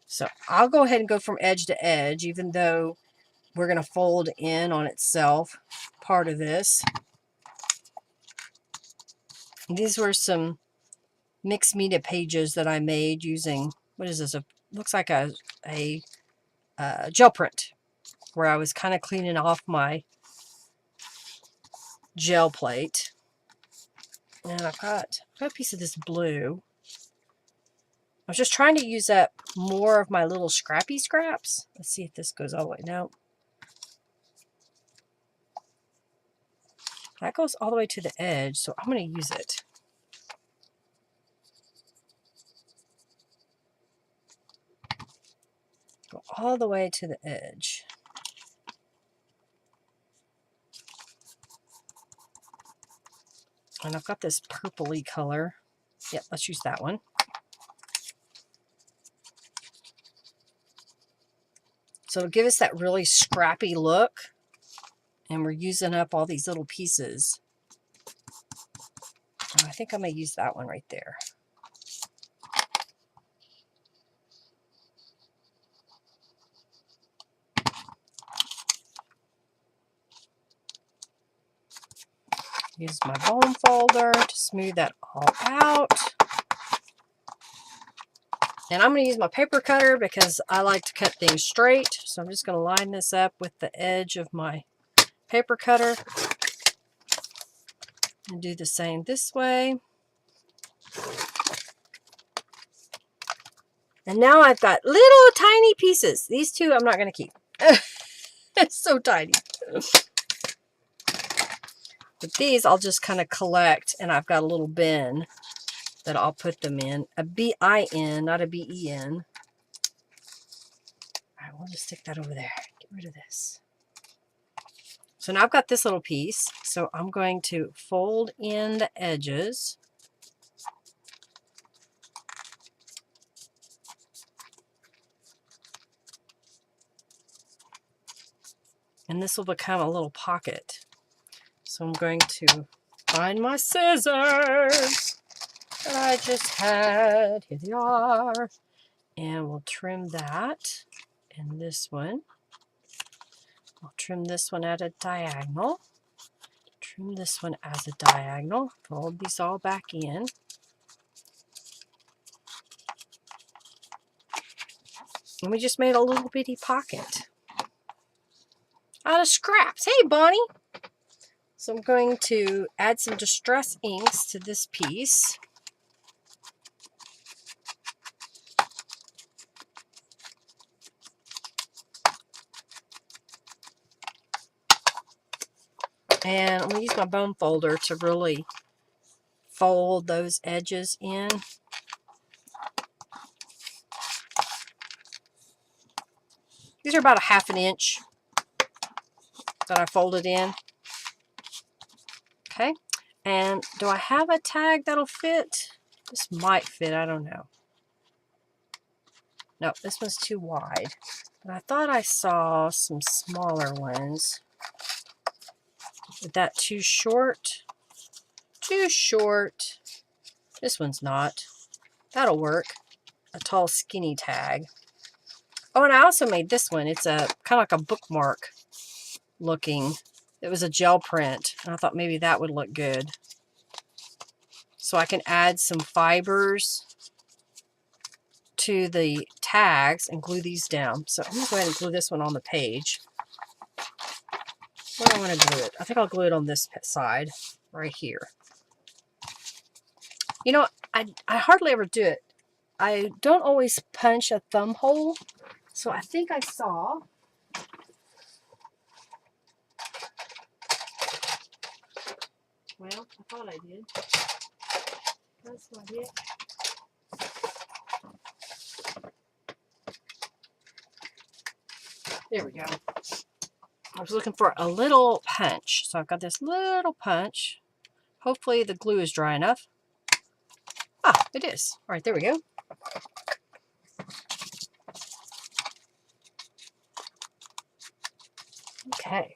So I'll go ahead and go from edge to edge, even though we're going to fold in on itself part of this. These were some mixed media pages that I made using, what is this? Looks like a gel print, where I was kind of cleaning off my gel plate. And I've got a piece of this blue. I was just trying to use up more of my little scrappy scraps. Let's see if this goes all the way. No. That goes all the way to the edge, so I'm going to use it. Go all the way to the edge. And I've got this purpley color. Yep, let's use that one. So it'll give us that really scrappy look. And we're using up all these little pieces. And I think I'm going to use that one right there. Use my bone folder to smooth that all out. And I'm going to use my paper cutter because I like to cut things straight. So I'm just going to line this up with the edge of my paper cutter. And do the same this way. And now I've got little tiny pieces. These two I'm not going to keep. It's so tiny. But these I'll just kind of collect, and I've got a little bin that I'll put them in. A B-I-N, not a B-E-N. All right, we'll just stick that over there. Get rid of this. So now I've got this little piece. So I'm going to fold in the edges. And this will become a little pocket. So I'm going to find my scissors that I just had. Here they are. And we'll trim that. And this one. I'll trim this one at a diagonal. Trim this one as a diagonal. Fold these all back in. And we just made a little bitty pocket out of scraps. Hey, Bonnie! So I'm going to add some distress inks to this piece. And I'm going to use my bone folder to really fold those edges in. These are about a 1/2 inch that I folded in. Okay. And do I have a tag that'll fit? This might fit. I don't know. No, this one's too wide. But I thought I saw some smaller ones. Is that too short? Too short. This one's not. That'll work. A tall, skinny tag. Oh, and I also made this one. It's a kind of like a bookmark looking. It was a gel print. And I thought maybe that would look good. So I can add some fibers to the tags and glue these down. So I'm going to go ahead and glue this one on the page. Where do I want to glue it? I think I'll glue it on this side right here. You know, I hardly ever do it. I don't always punch a thumb hole. So I think I saw. Well, I thought I did. That's not it. There we go. I was looking for a little punch. So I've got this little punch. Hopefully the glue is dry enough. Ah, it is. All right, there we go. Okay.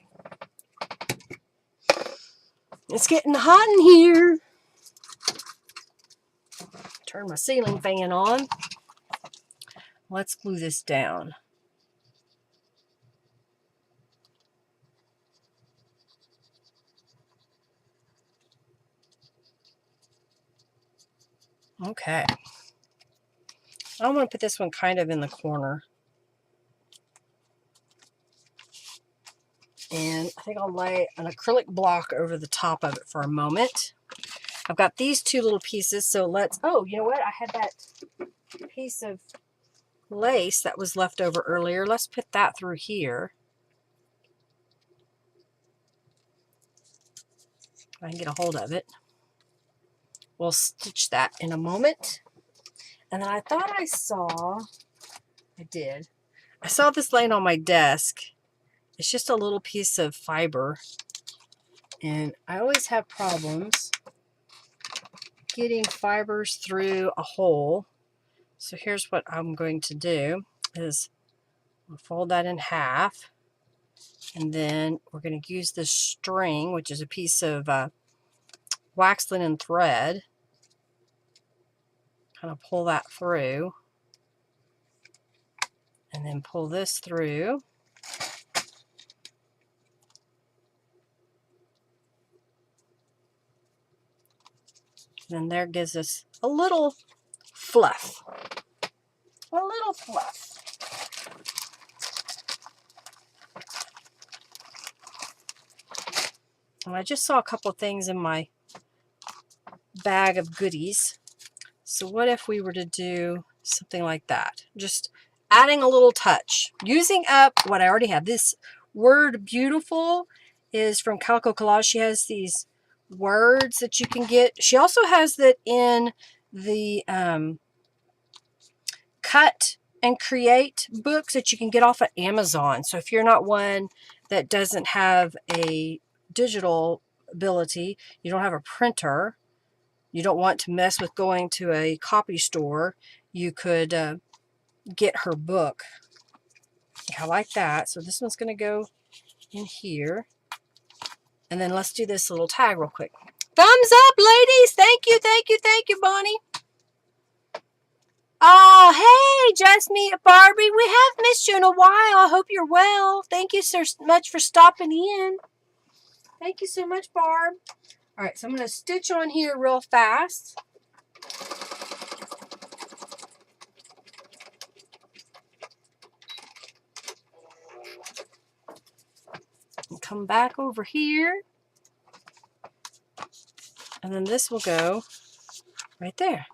It's getting hot in here. Turn my ceiling fan on. Let's glue this down. Okay. I'm going to put this one kind of in the corner. And I think I'll lay an acrylic block over the top of it for a moment. I've got these two little pieces, so let's, oh, you know what? I had that piece of lace that was left over earlier. Let's put that through here. If I can get a hold of it. We'll stitch that in a moment. And then I thought I saw, I saw this laying on my desk. It's just a little piece of fiber. And I always have problems getting fibers through a hole. So here's what I'm going to do is we'll fold that in half. And then we're going to use this string, which is a piece of wax linen thread. Kind of pull that through. And then pull this through. And there gives us a little fluff. A little fluff. And I just saw a couple of things in my bag of goodies. So what if we were to do something like that? Just adding a little touch. Using up what I already have. This word beautiful is from Calico Collage. She has these words that you can get. She also has that in the cut and create books that you can get off of Amazon. So if you're not one that doesn't have a digital ability, you don't have a printer, you don't want to mess with going to a copy store, you could get her book. I like that. So this one's going to go in here. And then let's do this little tag real quick. Thumbs up, ladies. Thank you, thank you, thank you, Bonnie. Oh, hey, just me, Barbie. We have missed you in a while. I hope you're well. Thank you so much for stopping in. Thank you so much, Barb. All right, so I'm going to stitch on here real fast. And come back over here. And then this will go right there.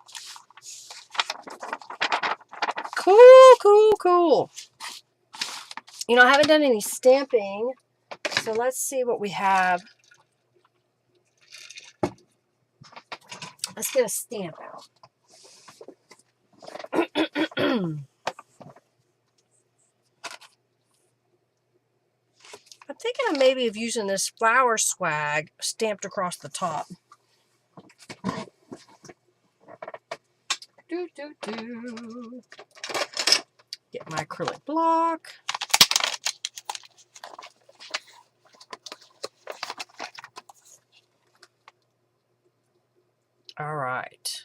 Cool, cool, cool. You know, I haven't done any stamping, so let's see what we have. Let's get a stamp out. I'm thinking of maybe of using this flower swag stamped across the top. Get my acrylic block. All right.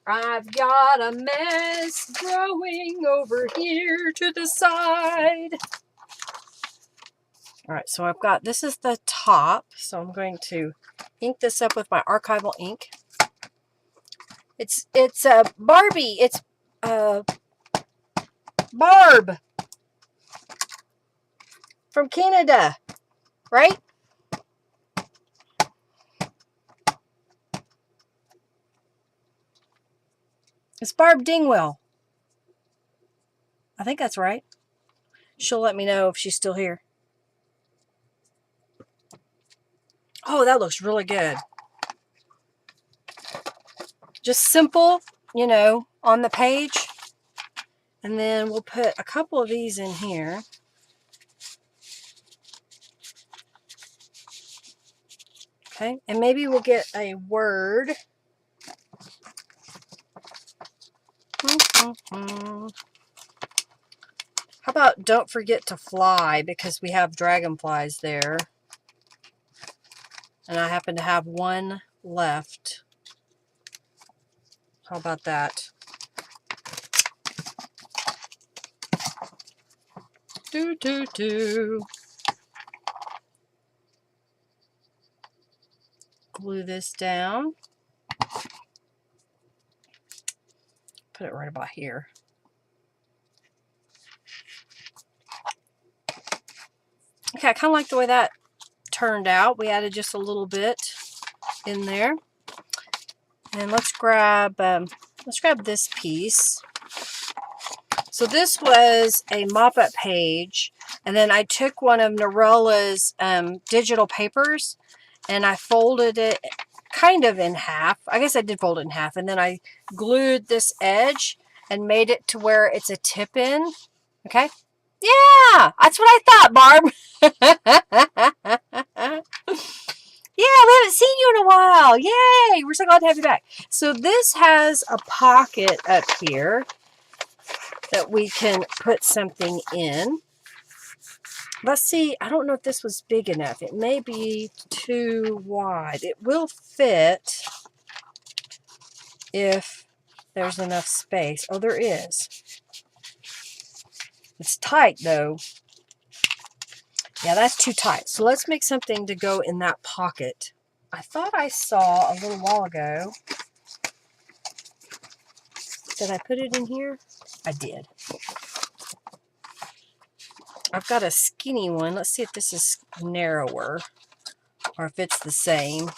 I've got a mess growing over here to the side. All right, so I've got, this is the top, so I'm going to ink this up with my archival ink. It's Barbie. It's Barb from Canada, right? It's Barb Dingwell. I think that's right. She'll let me know if she's still here. Oh, that looks really good. Just simple, you know, on the page. And then we'll put a couple of these in here. Okay, and maybe we'll get a word. How about don't forget to fly, because we have dragonflies there. And I happen to have one left. How about that? Glue this down. Put it right about here. Okay, I kind of like the way that turned out. We added just a little bit in there. And let's grab this piece. So this was a mop-up page, and then I took one of Norella's digital papers, and I folded it kind of in half. I guess I did fold it in half, and then I glued this edge and made it to where it's a tip in. Okay? Yeah, that's what I thought, Barb. Yeah, we haven't seen you in a while. Yay, we're so glad to have you back. So this has a pocket up here that we can put something in. Let's see, I don't know if this was big enough. It may be too wide. It will fit if there's enough space. Oh, there is. It's tight though. Yeah, that's too tight. So let's make something to go in that pocket. I thought I saw a little while ago. Did I put it in here? I did. I've got a skinny one. Let's see if this is narrower or if it's the same.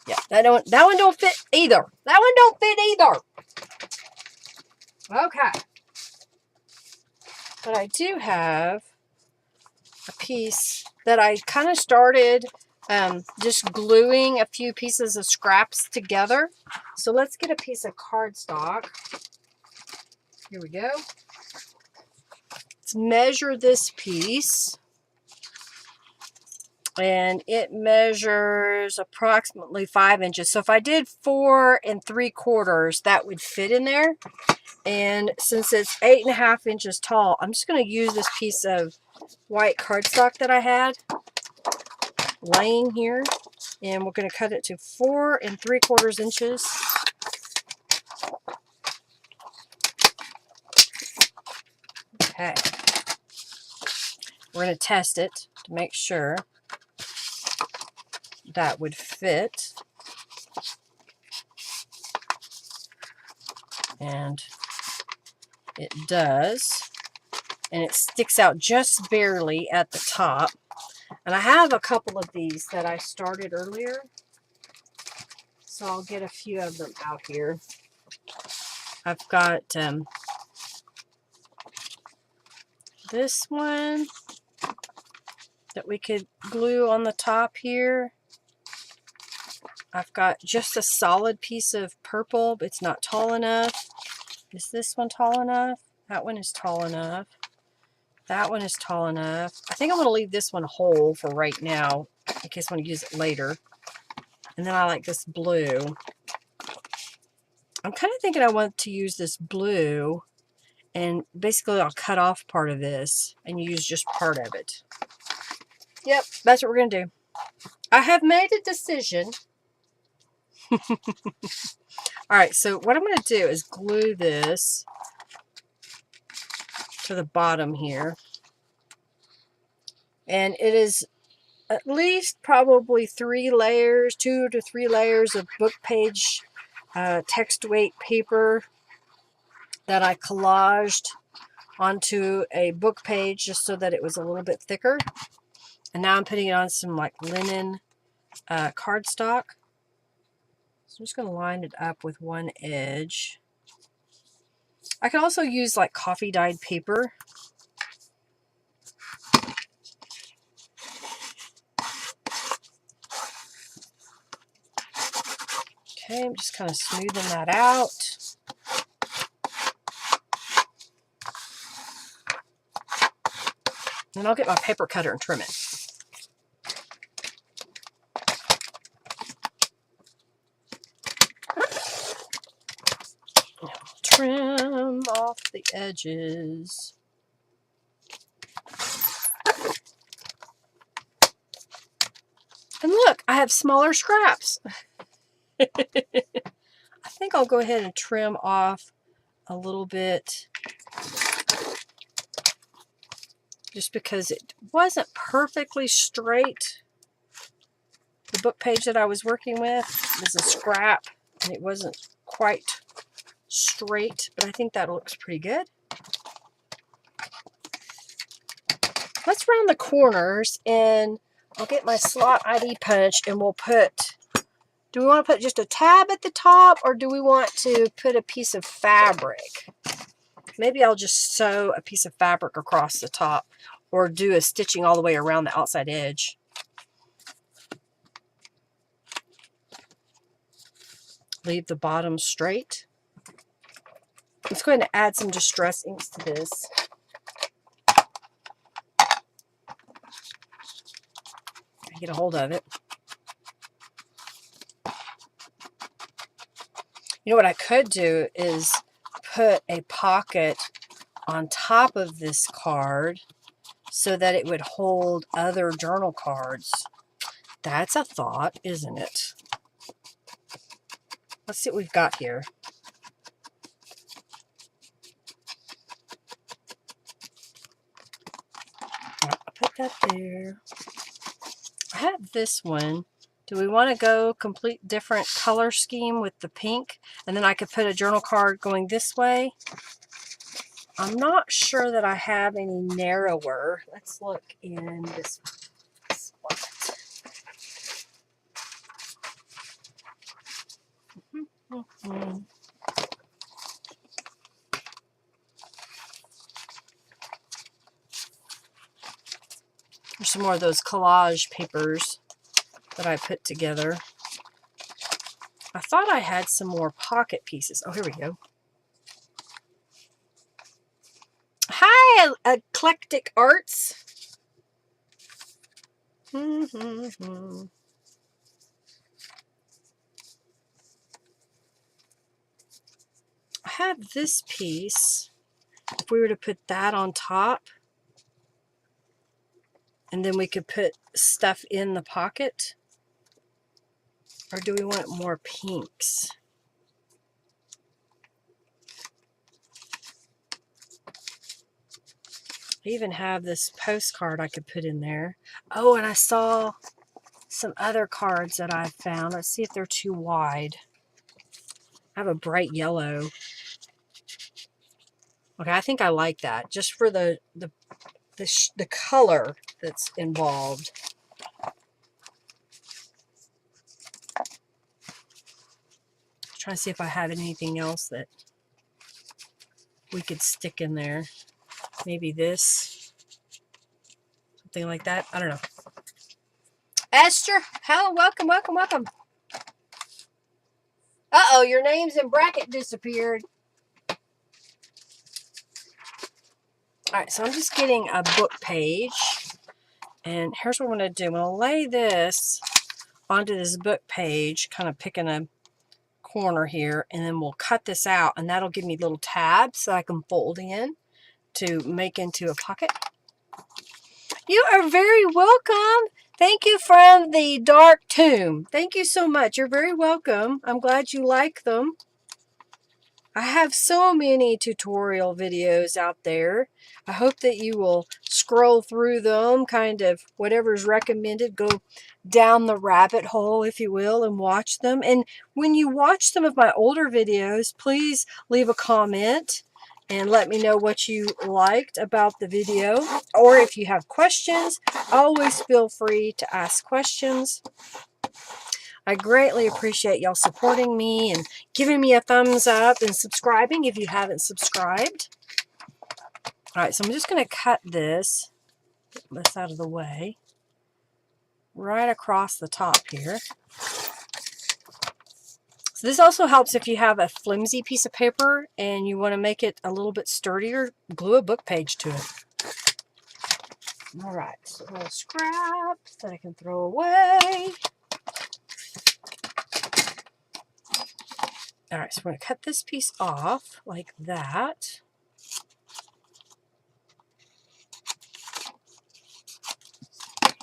Yeah, that one don't fit either. That one don't fit either. Okay. But I do have a piece that I kind of started just gluing a few pieces of scraps together. So let's get a piece of cardstock. Here we go. Let's measure this piece. And it measures approximately 5 inches. So if I did 4 3/4, that would fit in there. And since it's 8.5 inches tall, I'm just going to use this piece of white cardstock that I had laying here. And we're going to cut it to 4 3/4 inches. Okay. We're going to test it to make sure that would fit. And it does. And it sticks out just barely at the top. And I have a couple of these that I started earlier. So I'll get a few of them out here. I've got this one that we could glue on the top here. I've got just a solid piece of purple, but it's not tall enough. Is this one tall enough? That one is tall enough. That one is tall enough. I think I'm going to leave this one whole for right now in case I want to use it later. And then I like this blue. I'm kind of thinking I want to use this blue, and basically I'll cut off part of this and use just part of it. Yep, that's what we're going to do. I have made a decision. Alright, so what I'm going to do is glue this to the bottom here. And it is at least probably 3 layers, 2 to 3 layers of book page text weight paper that I collaged onto a book page just so that it was a little bit thicker. And now I'm putting it on some like linen cardstock. So I'm just going to line it up with one edge. I can also use like coffee dyed paper. Okay, I'm just kind of smoothing that out. And I'll get my paper cutter and trim it. Trim off the edges. And look, I have smaller scraps. I think I'll go ahead and trim off a little bit just because it wasn't perfectly straight. The book page that I was working with is a scrap and it wasn't quite straight, but I think that looks pretty good. Let's round the corners and I'll get my slot ID punch and we'll put, do we want to put just a tab at the top or do we want to put a piece of fabric? Maybe I'll just sew a piece of fabric across the top or do a stitching all the way around the outside edge. Leave the bottom straight. Let's go ahead and add some distress inks to this. Get a hold of it. You know what I could do is put a pocket on top of this card so that it would hold other journal cards. That's a thought, isn't it? Let's see what we've got here. I'll put that there. I have this one. Do we want to go complete different color scheme with the pink? And then I could put a journal card going this way. I'm not sure that I have any narrower. Let's look in this spot. There's some more of those collage papers that I put together. I thought I had some more pocket pieces. Oh, here we go. Hi, Eclectic Arts. I have this piece. If we were to put that on top, and then we could put stuff in the pocket. Or do we want more pinks? I even have this postcard I could put in there. Oh, and I saw some other cards that I found. Let's see if they're too wide. I have a bright yellow. Okay, I think I like that. Just for the color that's involved. Trying to see if I have anything else that we could stick in there. Maybe this. Something like that. I don't know. Esther, hello, welcome, welcome, welcome. Uh-oh, your name's in bracket disappeared. Alright, so I'm just getting a book page. And here's what I'm going to do. I'm going to lay this onto this book page, kind of picking a corner here, and then we'll cut this out, and that'll give me little tabs that I can fold in to make into a pocket. You are very welcome. Thank you from the Dark Tomb. Thank you so much. You're very welcome. I'm glad you like them. I have so many tutorial videos out there. I hope that you will scroll through them, kind of whatever's recommended. Go down the rabbit hole, if you will, and watch them. And when you watch some of my older videos, please leave a comment and let me know what you liked about the video. Or if you have questions, always feel free to ask questions. I greatly appreciate y'all supporting me and giving me a thumbs up and subscribing if you haven't subscribed. All right, so I'm just going to cut this, get this out of the way, right across the top here. So this also helps if you have a flimsy piece of paper and you want to make it a little bit sturdier, glue a book page to it. All right, so a little scrap that I can throw away. All right, so we're going to cut this piece off like that.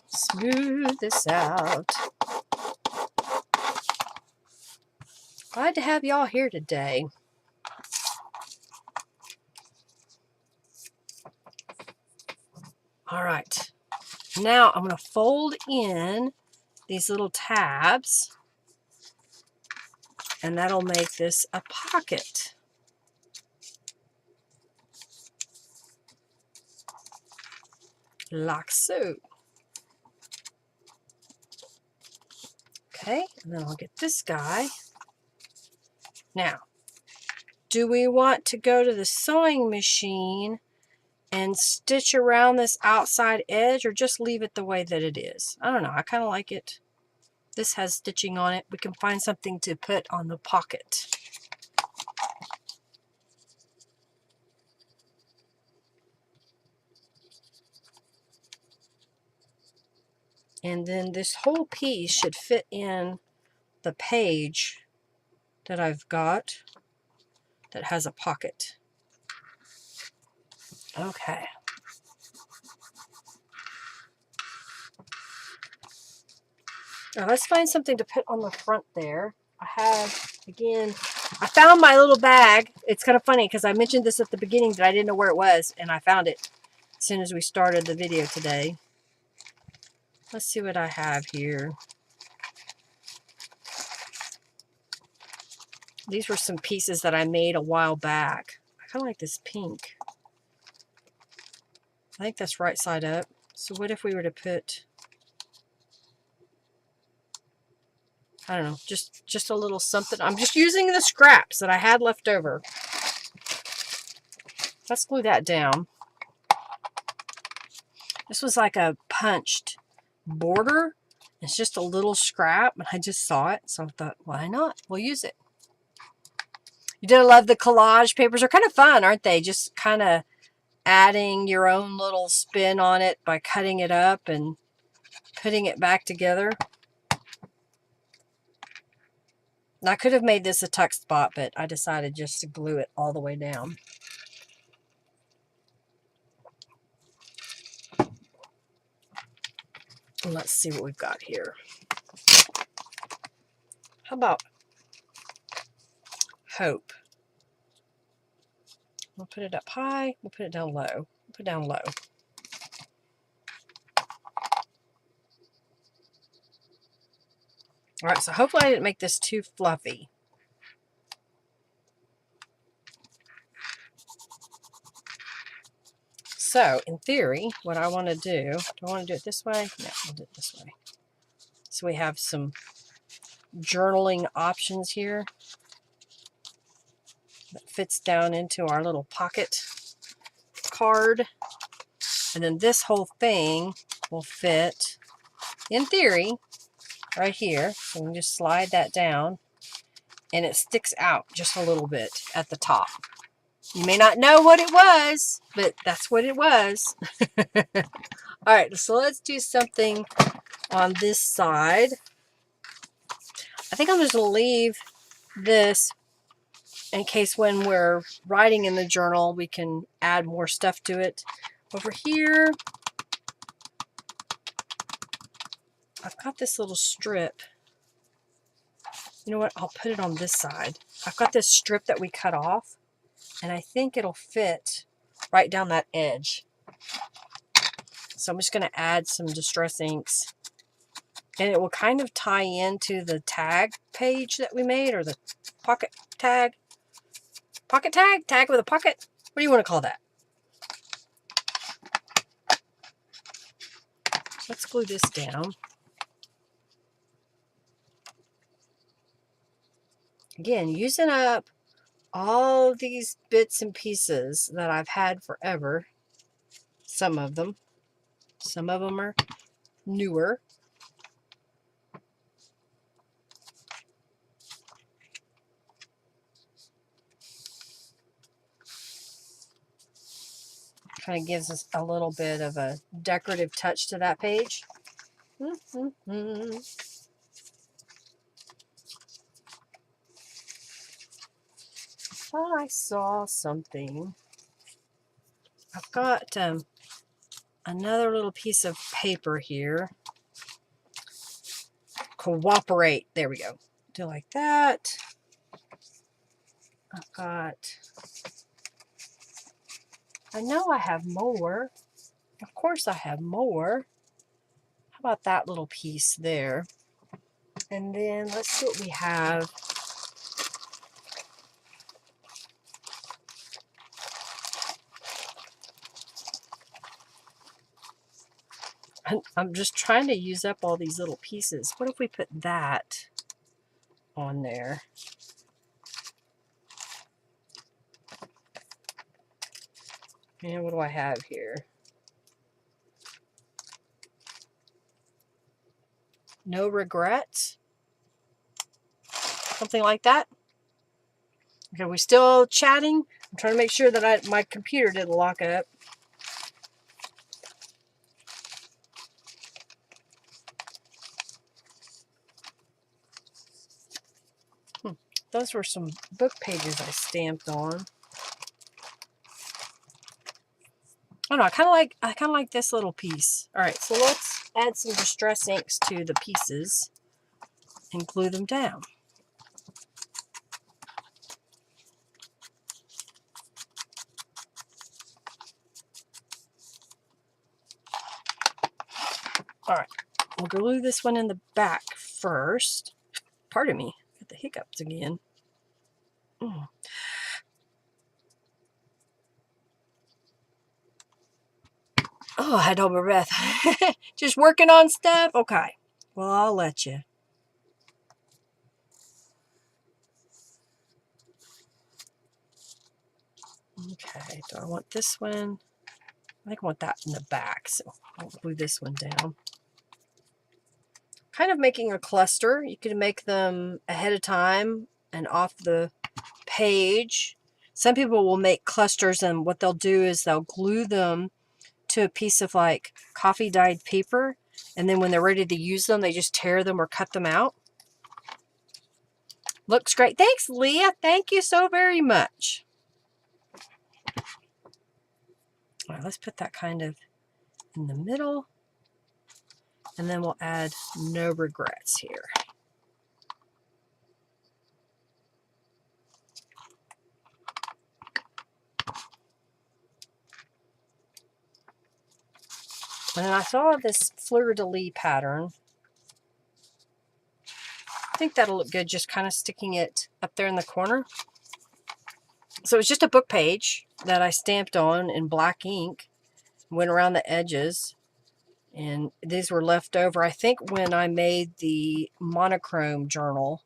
Smooth this out. Glad to have y'all here today. All right, now I'm going to fold in these little tabs. And that'll make this a pocket. Like so. Okay, and then I'll get this guy. Now, do we want to go to the sewing machine and stitch around this outside edge, or just leave it the way that it is? I don't know, I kind of like it. This has stitching on it. We can find something to put on the pocket. And then this whole piece should fit in the page that I've got that has a pocket. Okay. Now let's find something to put on the front there. I have, again, I found my little bag. It's kind of funny because I mentioned this at the beginning, but I didn't know where it was, and I found it as soon as we started the video today. Let's see what I have here. These were some pieces that I made a while back. I kind of like this pink. I think that's right side up. So what if we were to put, I don't know, just a little something. I'm just using the scraps that I had left over. Let's glue that down. This was like a punched border. It's just a little scrap, and I just saw it, so I thought, why not? We'll use it. You did love the collage papers. Are kind of fun, aren't they? Just kind of adding your own little spin on it by cutting it up and putting it back together. And I could have made this a tuck spot, but I decided just to glue it all the way down. And let's see what we've got here. How about hope? We'll put it up high. We'll put it down low. We'll put it down low. All right, so hopefully I didn't make this too fluffy. So, in theory, what I want to do I want to do it this way? No, I'll do it this way. So we have some journaling options here that fits down into our little pocket card. And then this whole thing will fit, in theory, right here. So we can just slide that down, and it sticks out just a little bit at the top. You may not know what it was, but that's what it was. All right, so let's do something on this side. I think I'm just going to leave this in case when we're writing in the journal, we can add more stuff to it. Over here, I've got this little strip. You know what? I'll put it on this side. I've got this strip that we cut off, and I think it'll fit right down that edge. So I'm just going to add some distress inks, and it will kind of tie into the tag page that we made, or the pocket tag. Pocket tag? Tag with a pocket? What do you want to call that? Let's glue this down. Again, using up all of these bits and pieces that I've had forever. Some of them. Some of them are newer. Kind of gives us a little bit of a decorative touch to that page. I saw something. I've got another little piece of paper here. Cooperate. There we go. Do like that. I've got... I know I have more. Of course I have more. How about that little piece there? And then let's see what we have. I'm just trying to use up all these little pieces. What if we put that on there? And what do I have here? No regrets? Something like that? Okay, we're still chatting. I'm trying to make sure that my computer didn't lock up. Those were some book pages I stamped on. Oh no, I kind of like this little piece. All right, so let's add some distress inks to the pieces and glue them down. All right, we'll glue this one in the back first. Pardon me, got the hiccups again. Oh, I had to hold my breath. Just working on stuff? Okay. Well, I'll let you. Okay, do I want this one? I think I want that in the back, so I'll glue this one down. Kind of making a cluster. You can make them ahead of time and off the page. Some people will make clusters, and what they'll do is they'll glue them to a piece of like coffee dyed paper, and then when they're ready to use them, they just tear them or cut them out. Looks great. Thanks, Leah. Thank you so very much. All right, let's put that kind of in the middle, and then we'll add no regrets here. And I saw this fleur-de-lis pattern. I think that'll look good, just kind of sticking it up there in the corner. So it's just a book page that I stamped on in black ink, went around the edges, and these were left over, I think, when I made the monochrome journal.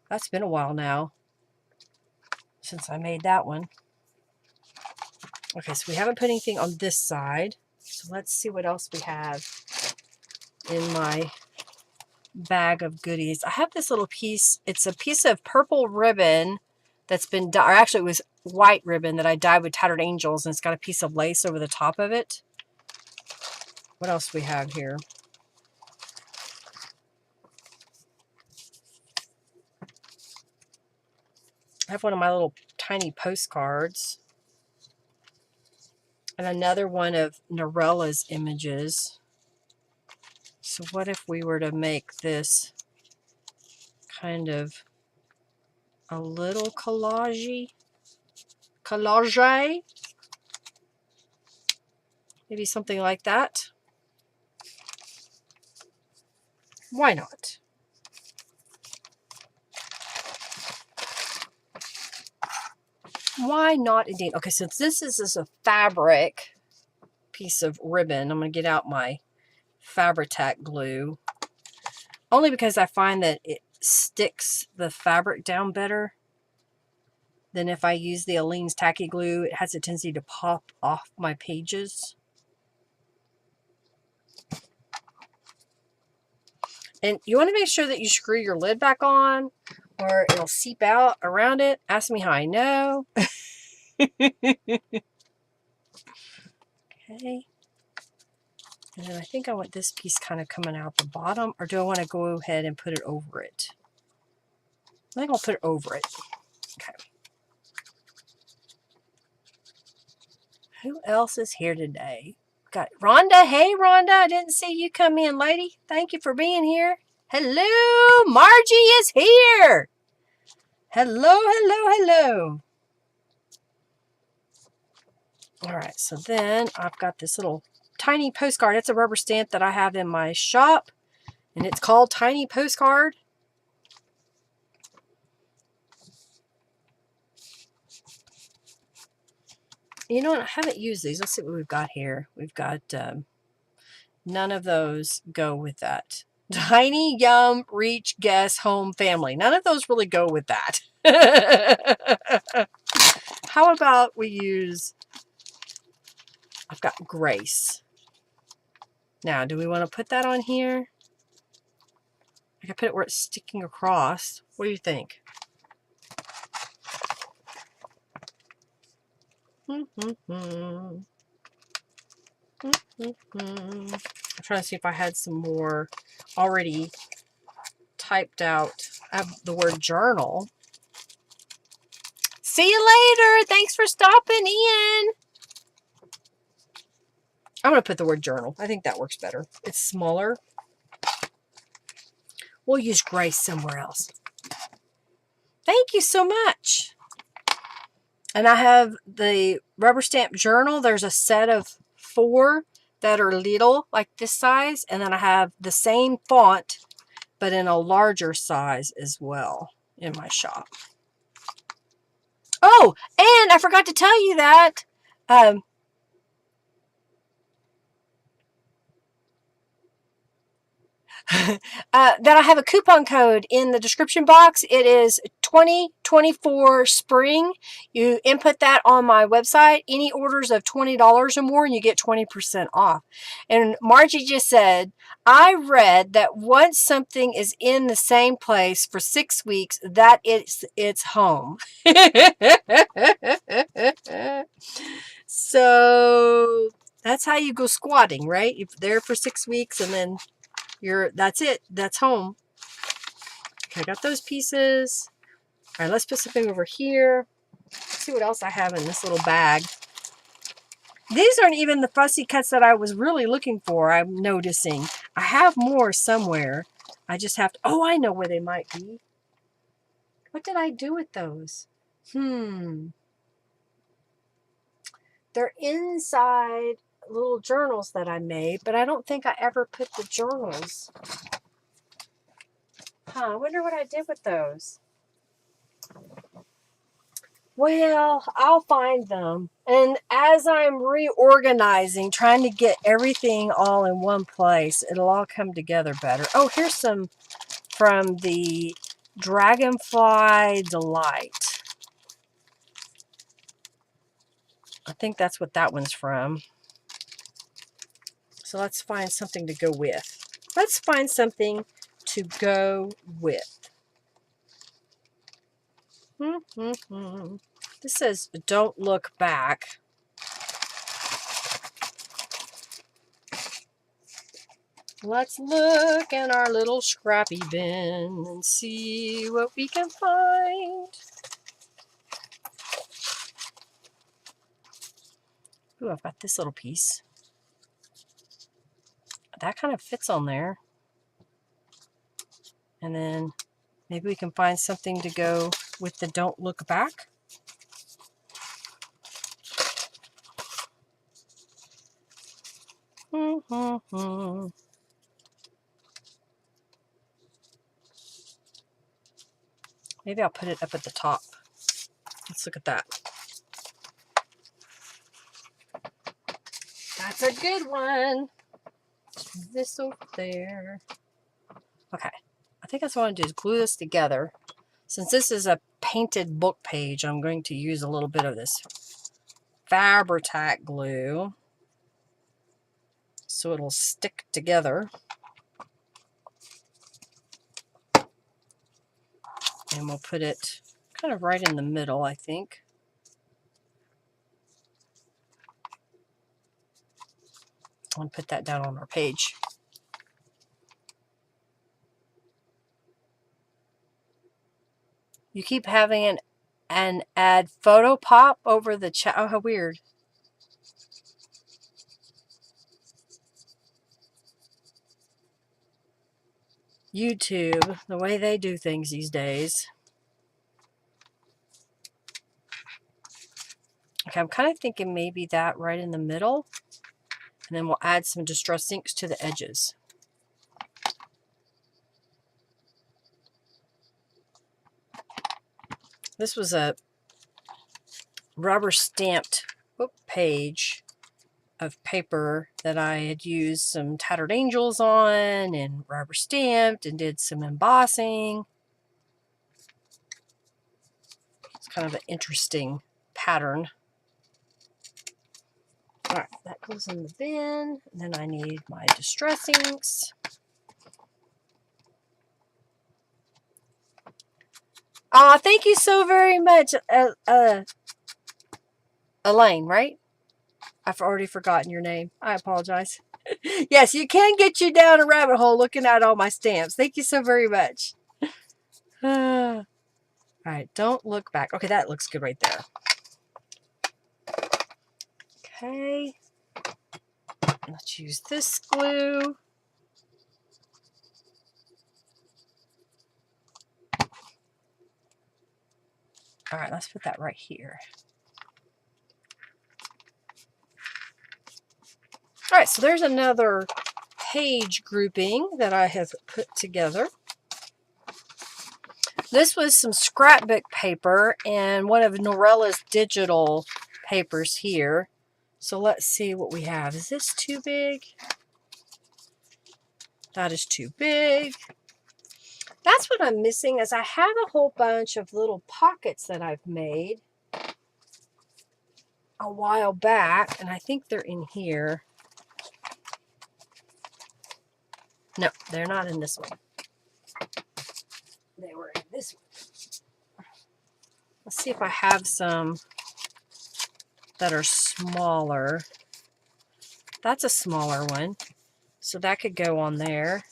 That's been a while now since I made that one. Okay, so we haven't put anything on this side. So let's see what else we have in my bag of goodies. I have this little piece. It's a piece of purple ribbon that's been dyed, or actually it was white ribbon that I dyed with tattered angels, and it's got a piece of lace over the top of it. What else do we have here? I have one of my little tiny postcards. And another one of Norella's images. So what if we were to make this kind of a little collage? Maybe something like that. Why not? Why not indeed? Okay, since this is a fabric piece of ribbon, I'm going to get out my Fabri-Tac glue. Only because I find that it sticks the fabric down better than if I use the Aleene's tacky glue. It has a tendency to pop off my pages. And you want to make sure that you screw your lid back on, or it'll seep out around it. Ask me how I know. Okay. And then I think I want this piece kind of coming out the bottom, or do I want to go ahead and put it over it? I think I'll put it over it. Okay. Who else is here today? Got Rhonda. Hey, Rhonda. I didn't see you come in, lady. Thank you for being here. Hello. Margie is here. Hello, hello, hello. All right, so then I've got this little tiny postcard. It's a rubber stamp that I have in my shop, and it's called Tiny Postcard. You know what? I haven't used these. Let's see what we've got here. We've got none of those go with that. Tiny, Yum, Reach, Guess, Home, Family. None of those really go with that. How about we use, I've got Grace. Now, do we want to put that on here? I can put it where it's sticking across. What do you think? I'm trying to see if I had some more already typed out. I have the word journal. See you later. Thanks for stopping in. I'm going to put the word journal. I think that works better. It's smaller. We'll use Grace somewhere else. Thank you so much. And I have the rubber stamp journal. There's a set of 4 that are little, like this size, and then I have the same font, but in a larger size as well in my shop. Oh, and I forgot to tell you that that I have a coupon code in the description box. It is 2024 spring. You input that on my website. Any orders of $20 or more, and you get 20% off. And Margie just said, I read that once something is in the same place for 6 weeks, that it's home. So that's how you go squatting, right? You're there for 6 weeks, and then that's it. That's home. Okay, I got those pieces. All right, let's put something over here. Let's see what else I have in this little bag. These aren't even the fussy cuts that I was really looking for, I'm noticing. I have more somewhere. I just have to... Oh, I know where they might be. What did I do with those? They're inside little journals that I made, but I don't think I ever put the journals. I wonder what I did with those. Well, I'll find them. And as I'm reorganizing, trying to get everything all in one place, it'll all come together better. Oh, here's some from the Dragonfly Delight. I think that's what that one's from. So let's find something to go with. Let's find something to go with. This says, don't look back. Let's look in our little scrappy bin and see what we can find. Ooh, I've got this little piece. That kind of fits on there. And then maybe we can find something to go with the don't look back. Maybe I'll put it up at the top. Let's look at that. That's a good one. This over there. Okay. I think that's what I want to do is glue this together. Since this is a painted book page, I'm going to use a little bit of this Fabri-Tac glue so it'll stick together. And we'll put it kind of right in the middle, I think. I'll put that down on our page. You keep having an ad photo pop over the chat. Oh, how weird. YouTube, the way they do things these days. Okay, I'm kind of thinking maybe that right in the middle. And then we'll add some distress inks to the edges. This was a rubber stamped page of paper that I had used some tattered angels on and rubber stamped and did some embossing. It's kind of an interesting pattern. All right, that goes in the bin. And then I need my distress inks. Thank you so very much, Elaine, right? I've already forgotten your name. I apologize. Yes, you can get you down a rabbit hole looking at all my stamps. Thank you so very much. All right, don't look back. Okay, that looks good right there. Okay. Let's use this glue. All right, let's put that right here. All right, so there's another page grouping that I have put together. This was some scrapbook paper and one of Norella's digital papers here. So let's see what we have. Is this too big? That is too big. That's what I'm missing, is I have a whole bunch of little pockets that I've made a while back, and I think they're in here. No, they're not in this one. They were in this one. Let's see if I have some that are smaller. That's a smaller one, so that could go on there.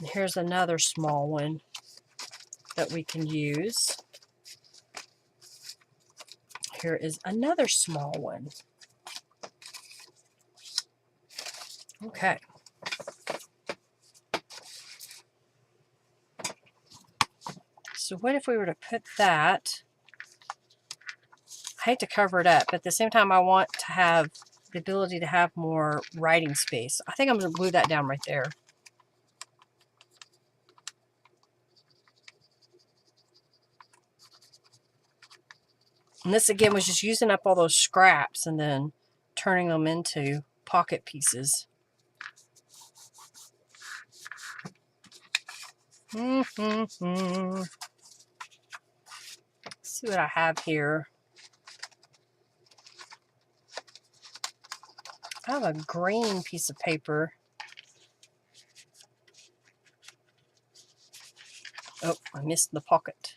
And here's another small one that we can use. Here is another small one. Okay. So what if we were to put that? I hate to cover it up, but at the same time I want to have the ability to have more writing space. I think I'm going to glue that down right there. And this again was just using up all those scraps and then turning them into pocket pieces. Let's see what I have here. I have a green piece of paper. Oh, I missed the pocket.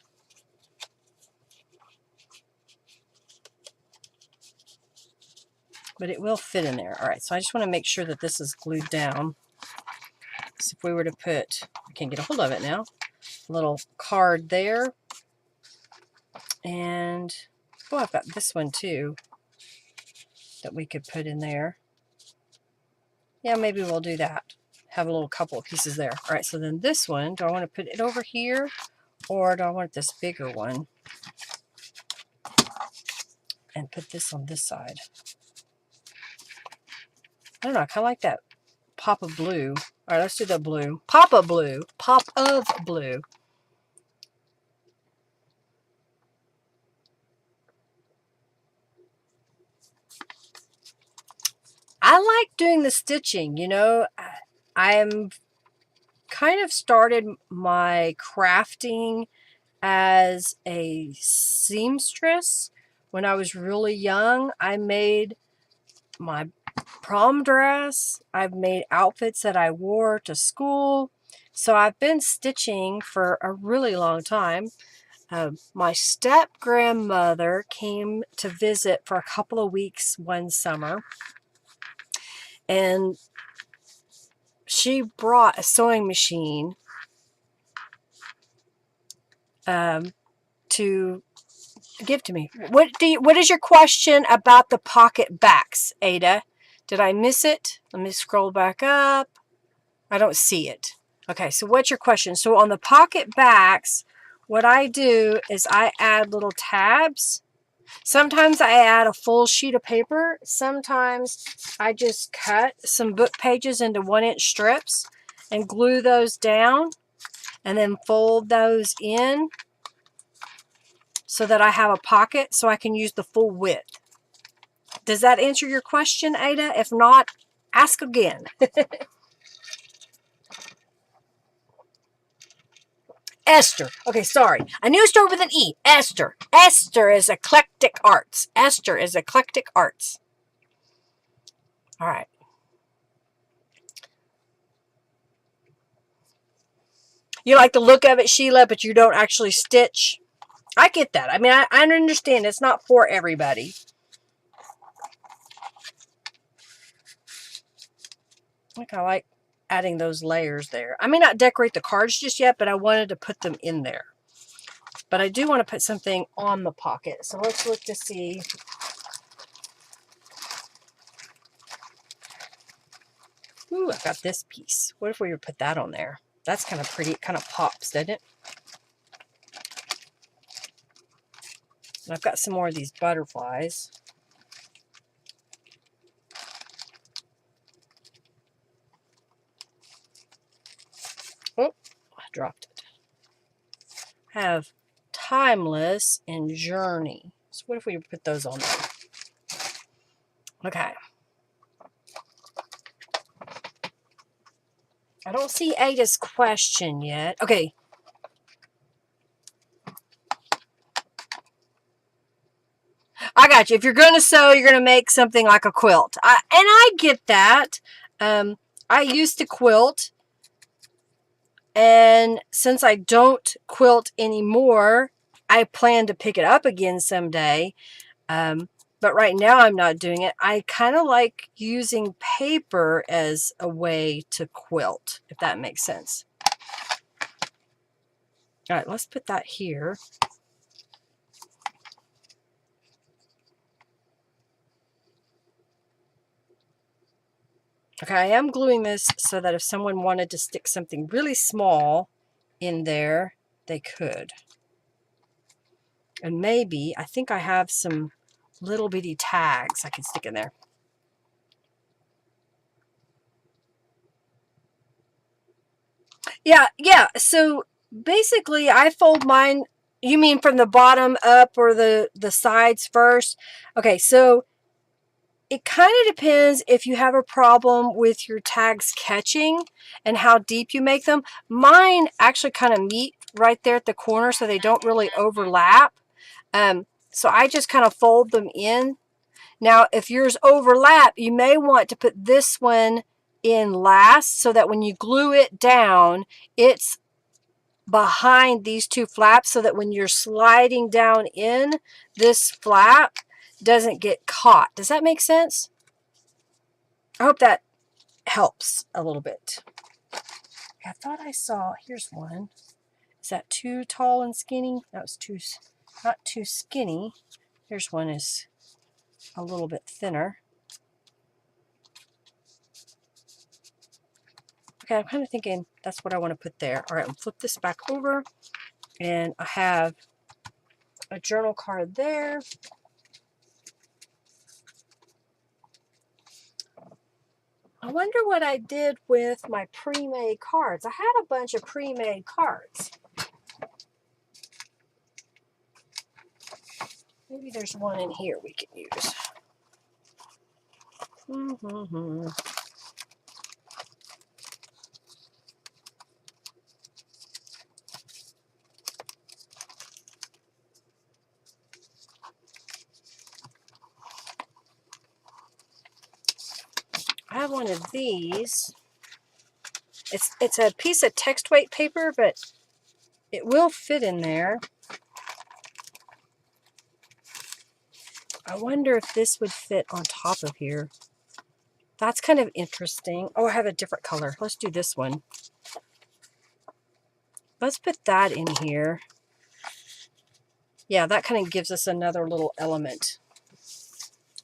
But it will fit in there. All right, so I just want to make sure that this is glued down. So if we were to put, I can't get a hold of it now, a little card there. And, oh, I've got this one too that we could put in there. Yeah, maybe we'll do that. Have a little couple of pieces there. All right, so then this one, do I want to put it over here or do I want this bigger one? And put this on this side. I don't know, I kind of like that pop of blue. All right, let's do the blue. Pop of blue. Pop of blue. I like doing the stitching, you know. I'm kind of started my crafting as a seamstress. When I was really young, I made my prom dress. I've made outfits that I wore to school. So I've been stitching for a really long time. My step-grandmother came to visit for a couple of weeks one summer. And she brought a sewing machine to give to me. What is your question about the pocket backs, Ada? Did I miss it? Let me scroll back up. I don't see it. Okay, so what's your question? So on the pocket backs, what I do is I add little tabs. Sometimes I add a full sheet of paper. Sometimes I just cut some book pages into 1-inch strips and glue those down and then fold those in so that I have a pocket so I can use the full width. Does that answer your question, Ada? If not, ask again. Esther. Okay, sorry. I knew it started with an E. Esther. Esther is eclectic arts. Esther is eclectic arts. All right. You like the look of it, Sheila, but you don't actually stitch. I get that. I mean, I understand it's not for everybody. I like adding those layers there. I may not decorate the cards just yet, but I wanted to put them in there. But I do want to put something on the pocket. So let's look to see. Ooh, I got this piece. What if we would put that on there? That's kind of pretty. It kind of pops, doesn't it? And I've got some more of these butterflies. dropped it. I have Timeless and Journey. So what if we put those on there? Okay. I don't see Ada's question yet. Okay. I got you. If you're going to sew, you're going to make something like a quilt. And I get that. I used to quilt. And since I don't quilt anymore, I plan to pick it up again someday. But right now I'm not doing it. I kind of like using paper as a way to quilt, if that makes sense. All right, let's put that here. Okay, I am gluing this so that if someone wanted to stick something really small in there, they could. And maybe, I think I have some little bitty tags I can stick in there. Yeah. So basically, I fold mine. You mean from the bottom up or the sides first? Okay, so it kind of depends if you have a problem with your tags catching and how deep you make them. Mine actually kind of meet right there at the corner, so they don't really overlap. So I just kind of fold them in. Now, if yours overlap, you may want to put this one in last so that when you glue it down, it's behind these two flaps so that when you're sliding down in, this flap doesn't get caught. Does that make sense? I hope that helps a little bit. I thought I saw, here's one. Is that too tall and skinny? That was not too skinny. Here's one is a little bit thinner. Okay, I'm kind of thinking that's what I want to put there. All right, I'm flip this back over, and I have a journal card there. I wonder what I did with my pre-made cards. I had a bunch of pre-made cards. Maybe there's one in here we can use. I have one of these. It's a piece of text weight paper, but it will fit in there. I wonder if this would fit on top of here. That's kind of interesting. Oh, I have a different color. Let's do this one. Let's put that in here. Yeah, that kind of gives us another little element.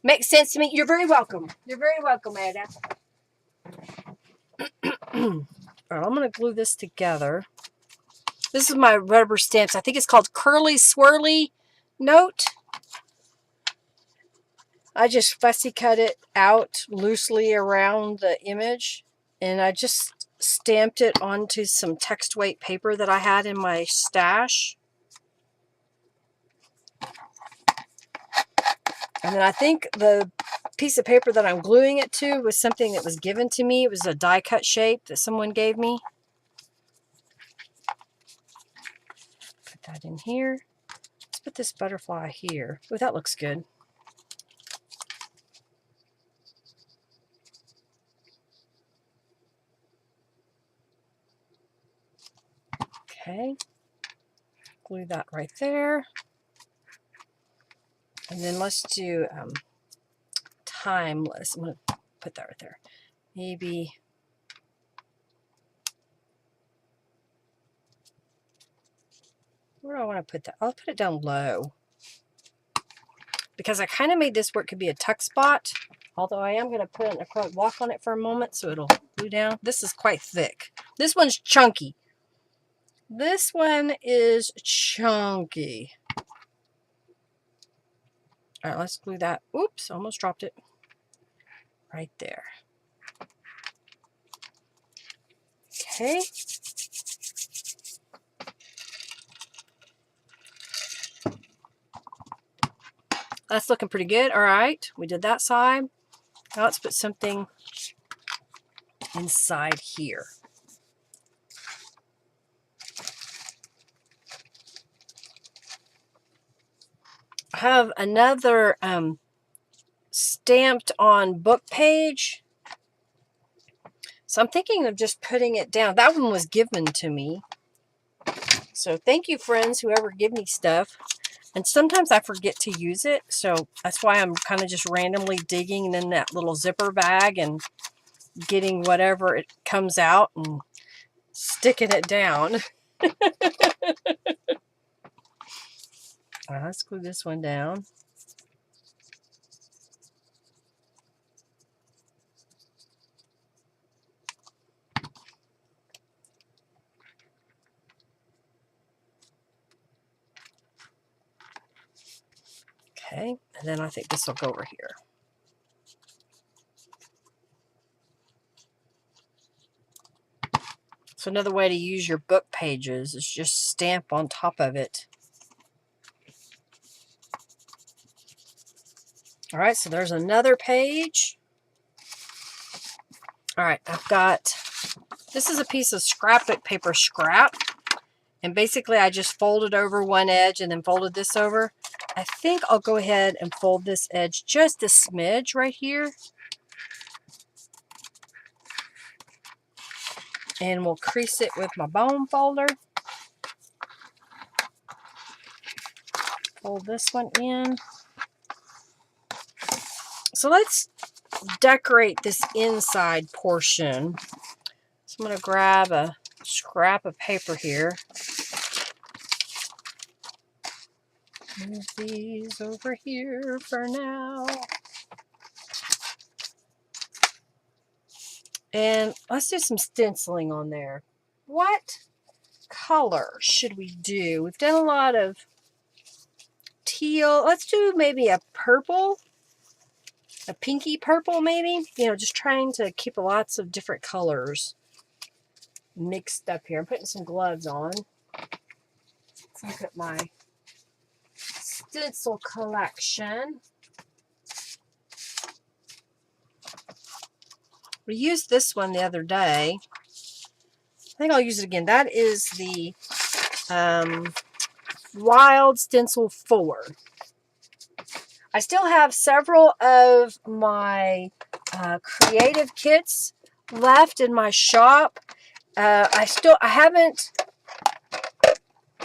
Makes sense to me. You're very welcome. You're very welcome, Ada. All right, I'm going to glue this together. This is my rubber stamps. I think it's called Curly Swirly Note. I just fussy cut it out loosely around the image, and I just stamped it onto some text weight paper that I had in my stash. And then I think the piece of paper that I'm gluing it to was something that was given to me. It was a die cut shape that someone gave me. Put that in here. Let's put this butterfly here. Oh, that looks good. Okay. Glue that right there. And then let's do Timeless. I'm going to put that right there. Maybe where do I want to put that? I'll put it down low because I kind of made this where it could be a tuck spot, although I am going to put an acrylic block on it for a moment so it'll glue down. This is quite thick. This one's chunky. This one is chunky. All right, let's glue that. Oops, almost dropped it. Right there. Okay. that's looking pretty good. All right, we did that side. Now let's put something inside here. I have another stamped on book page. So I'm thinking of just putting it down. That one was given to me. So thank you, friends, whoever give me stuff. And sometimes I forget to use it. So that's why I'm kind of just randomly digging in that little zipper bag and getting whatever it comes out and sticking it down. Let's glue this one down. Okay, and then I think this will go over here. So another way to use your book pages is just stamp on top of it. All right, so there's another page. All right, I've got, this is a piece of scrapbook paper scrap. And basically I just folded over one edge and then folded this over. I think I'll go ahead and fold this edge just a smidge right here. And we'll crease it with my bone folder. Fold this one in. So let's decorate this inside portion. So I'm going to grab a scrap of paper here. Move these over here for now. And let's do some stenciling on there. What color should we do? We've done a lot of teal. Let's do maybe a purple. A pinky purple maybe. You know, just trying to keep lots of different colors mixed up here. I'm putting some gloves on. Let's look at my stencil collection. We used this one the other day. I think I'll use it again. That is the Wild Stencil 4. I still have several of my creative kits left in my shop. I haven't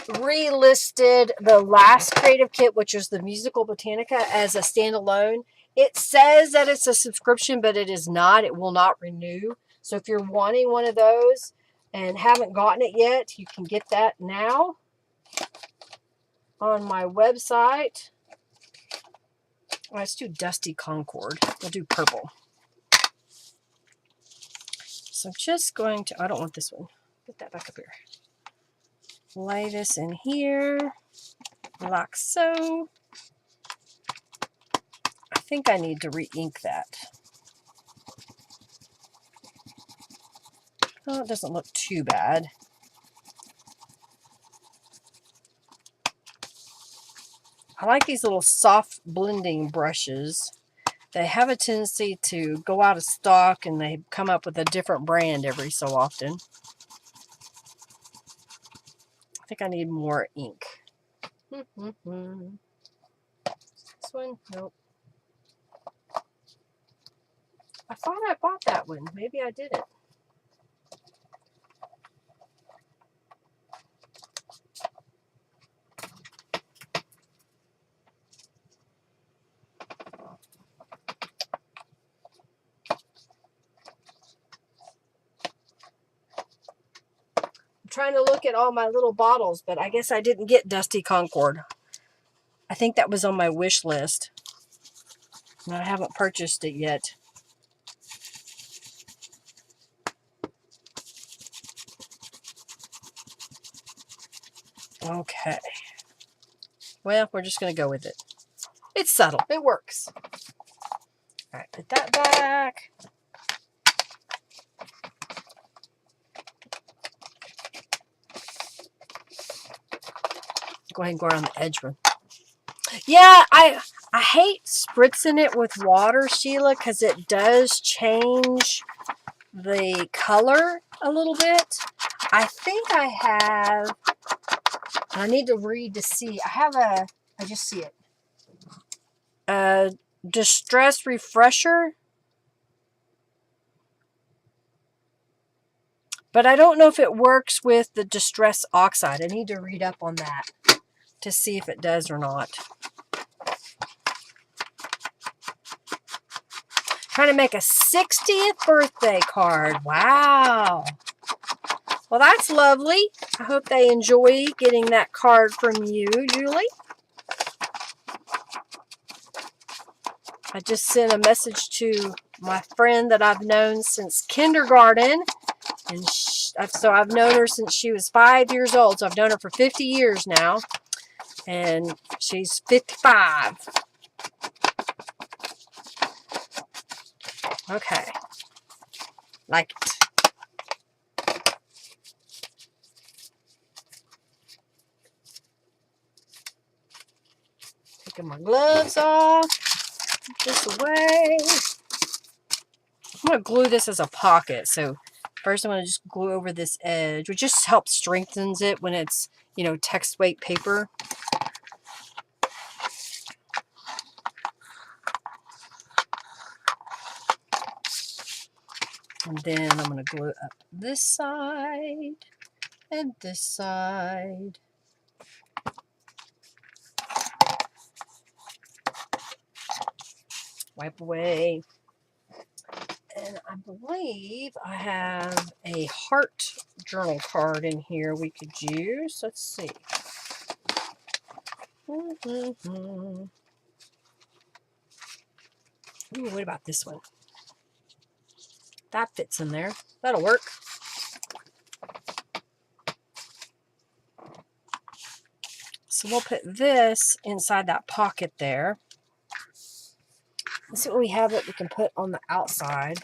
relisted the last creative kit, which is the Musical Botanica, as a standalone. It says that it's a subscription, but it is not. It will not renew. So if you're wanting one of those and haven't gotten it yet, you can get that now on my website. Let's do Dusty Concord. We'll do purple. So I'm just going to, I don't want this one. Put that back up here. Lay this in here like so. I think I need to re-ink that. Oh, it doesn't look too bad. I like these little soft blending brushes. They have a tendency to go out of stock and they come up with a different brand every so often. I think I need more ink. This one? Nope. I thought I bought that one. Maybe I didn't. Trying to look at all my little bottles, but I guess I didn't get Dusty Concord. I think that was on my wish list. And I haven't purchased it yet. Okay. Well, we're just going to go with it. It's subtle. It works. All right, put that back. Go ahead and go around the edge one. Yeah, I hate spritzing it with water, Sheila, because it does change the color a little bit. I think I have, I need to read to see. I just see it. A Distress Refresher. But I don't know if it works with the Distress Oxide. I need to read up on that to see if it does or not. Trying to make a 60th birthday card. Wow. Well, that's lovely. I hope they enjoy getting that card from you, Julie. I just sent a message to my friend that I've known since kindergarten. And so I've known her since she was 5 years old. So I've known her for 50 years now. And she's 55. Okay. Like it. Taking my gloves off. Put this away. I'm going to glue this as a pocket. So first I'm going to just glue over this edge, which just helps strengthens it when it's, you know, text weight paper. And then I'm going to glue up this side and this side. Wipe away. And I believe I have a heart journal card in here we could use. Let's see. Ooh, what about this one? That fits in there. That'll work. So we'll put this inside that pocket there. Let's see what we have that we can put on the outside.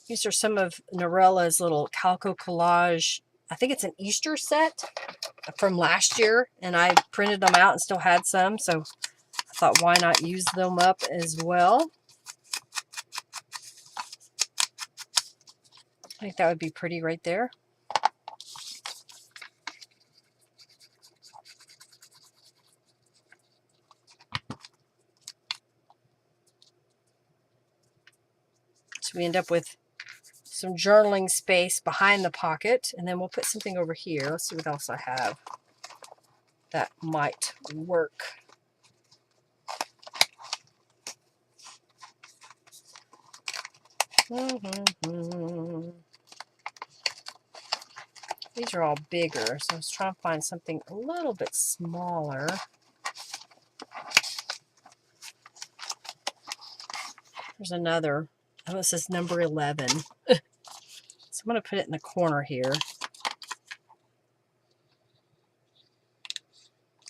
These are some of Norella's little Calco Collage. I think it's an Easter set from last year, and I printed them out and still had some, so I thought why not use them up as well. I think that would be pretty right there. So we end up with some journaling space behind the pocket, and then we'll put something over here. Let's see what else I have that might work. These are all bigger, so I was trying to find something a little bit smaller. There's another. Oh, it says number 11. So I'm going to put it in the corner here. Let's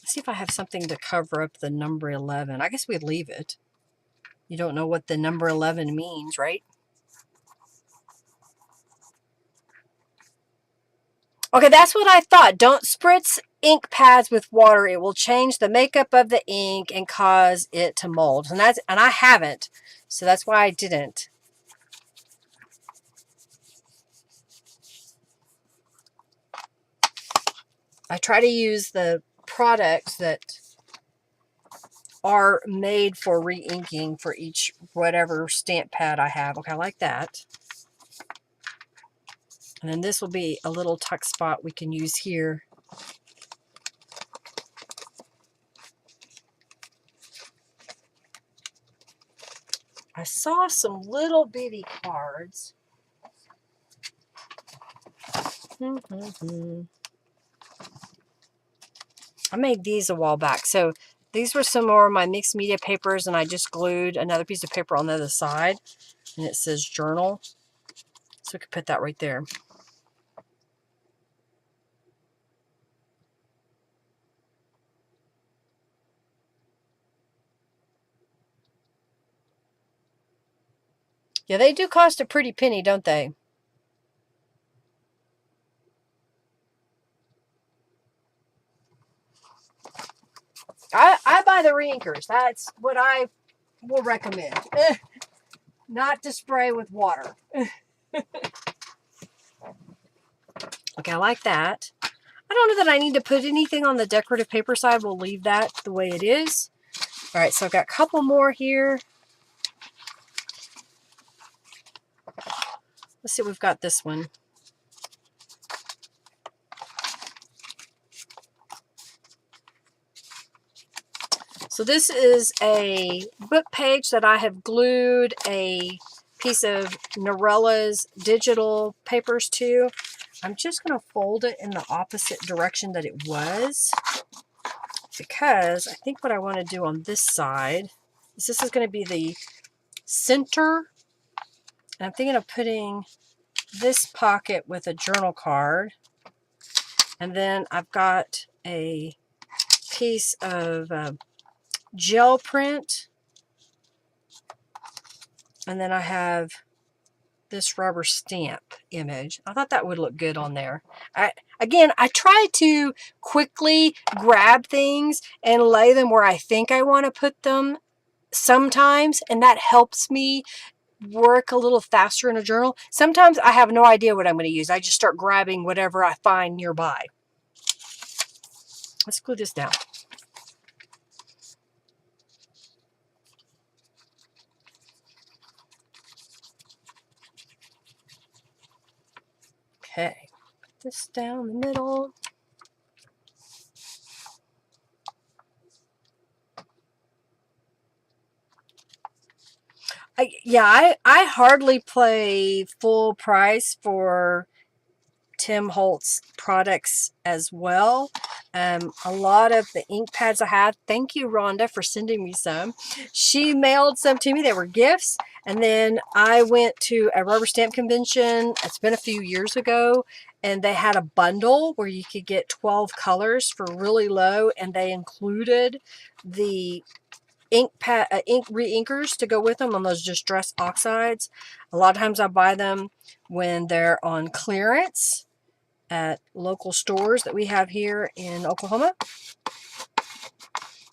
see if I have something to cover up the number 11. I guess we'd leave it. You don't know what the number 11 means, right? Okay, that's what I thought. Don't spritz ink pads with water. It will change the makeup of the ink and cause it to mold. And I haven't, so that's why I didn't. I try to use the products that are made for re-inking for each whatever stamp pad I have. Okay, I like that. And then this will be a little tuck spot we can use here. I saw some little bitty cards. I made these a while back. So these were some more of my mixed media papers, and I just glued another piece of paper on the other side. And it says journal. So we could put that right there. Yeah, they do cost a pretty penny, don't they? buy the reinkers. That's what I will recommend. Not to spray with water. Okay, I like that. I don't know that I need to put anything on the decorative paper side. We'll leave that the way it is. All right, so I've got a couple more here. Let's see, we've got this one. So this is a book page that I have glued a piece of Norella's digital papers to. I'm just going to fold it in the opposite direction that it was, because I think what I want to do on this side is this is going to be the center. And I'm thinking of putting this pocket with a journal card. And then I've got a piece of gel print, and then I have this rubber stamp image. I thought that would look good on there. Again, I try to quickly grab things and lay them where I think I want to put them sometimes, and that helps me work a little faster in a journal. Sometimes I have no idea what I'm going to use. I just start grabbing whatever I find nearby. Let's glue this down. Okay, put this down the middle. I hardly pay full price for Tim Holtz products as well. A lot of the ink pads I have, thank you Rhonda for sending me some. She mailed some to me. They were gifts. And then I went to a rubber stamp convention. It's been a few years ago, and they had a bundle where you could get 12 colors for really low, and they included the ink re-inkers to go with them on those distress oxides. A lot of times I buy them when they're on clearance at local stores that we have here in Oklahoma.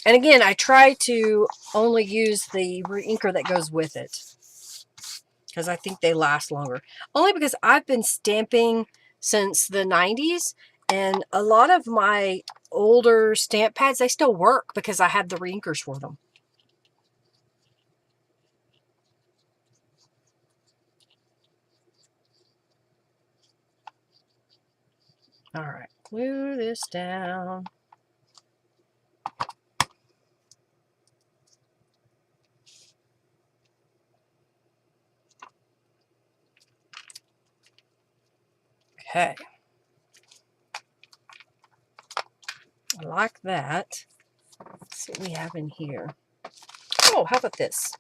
And again, I try to only use the re-inker that goes with it, because I think they last longer. Only because I've been stamping since the 90s, and a lot of my older stamp pads, they still work because I have the re-inkers for them. All right, glue this down. Okay. I like that. Let's see what we have in here. Oh, how about this?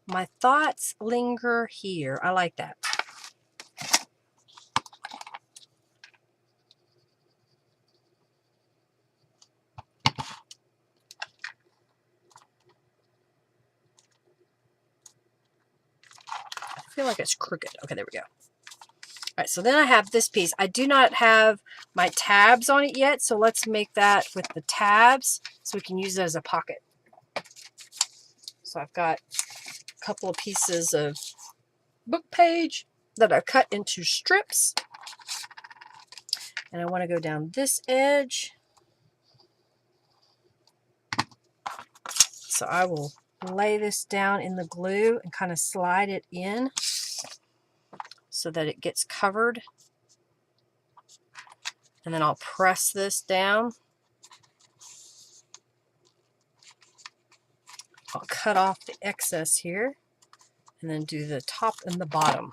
My thoughts linger here. I like that. I feel like it's crooked. Okay, there we go. All right, so then I have this piece. I do not have my tabs on it yet, so let's make that with the tabs so we can use it as a pocket. So I've got a couple of pieces of book page that I've cut into strips. And I want to go down this edge. So I will lay this down in the glue and kind of slide it in so that it gets covered. And then I'll press this down. I'll cut off the excess here and then do the top and the bottom.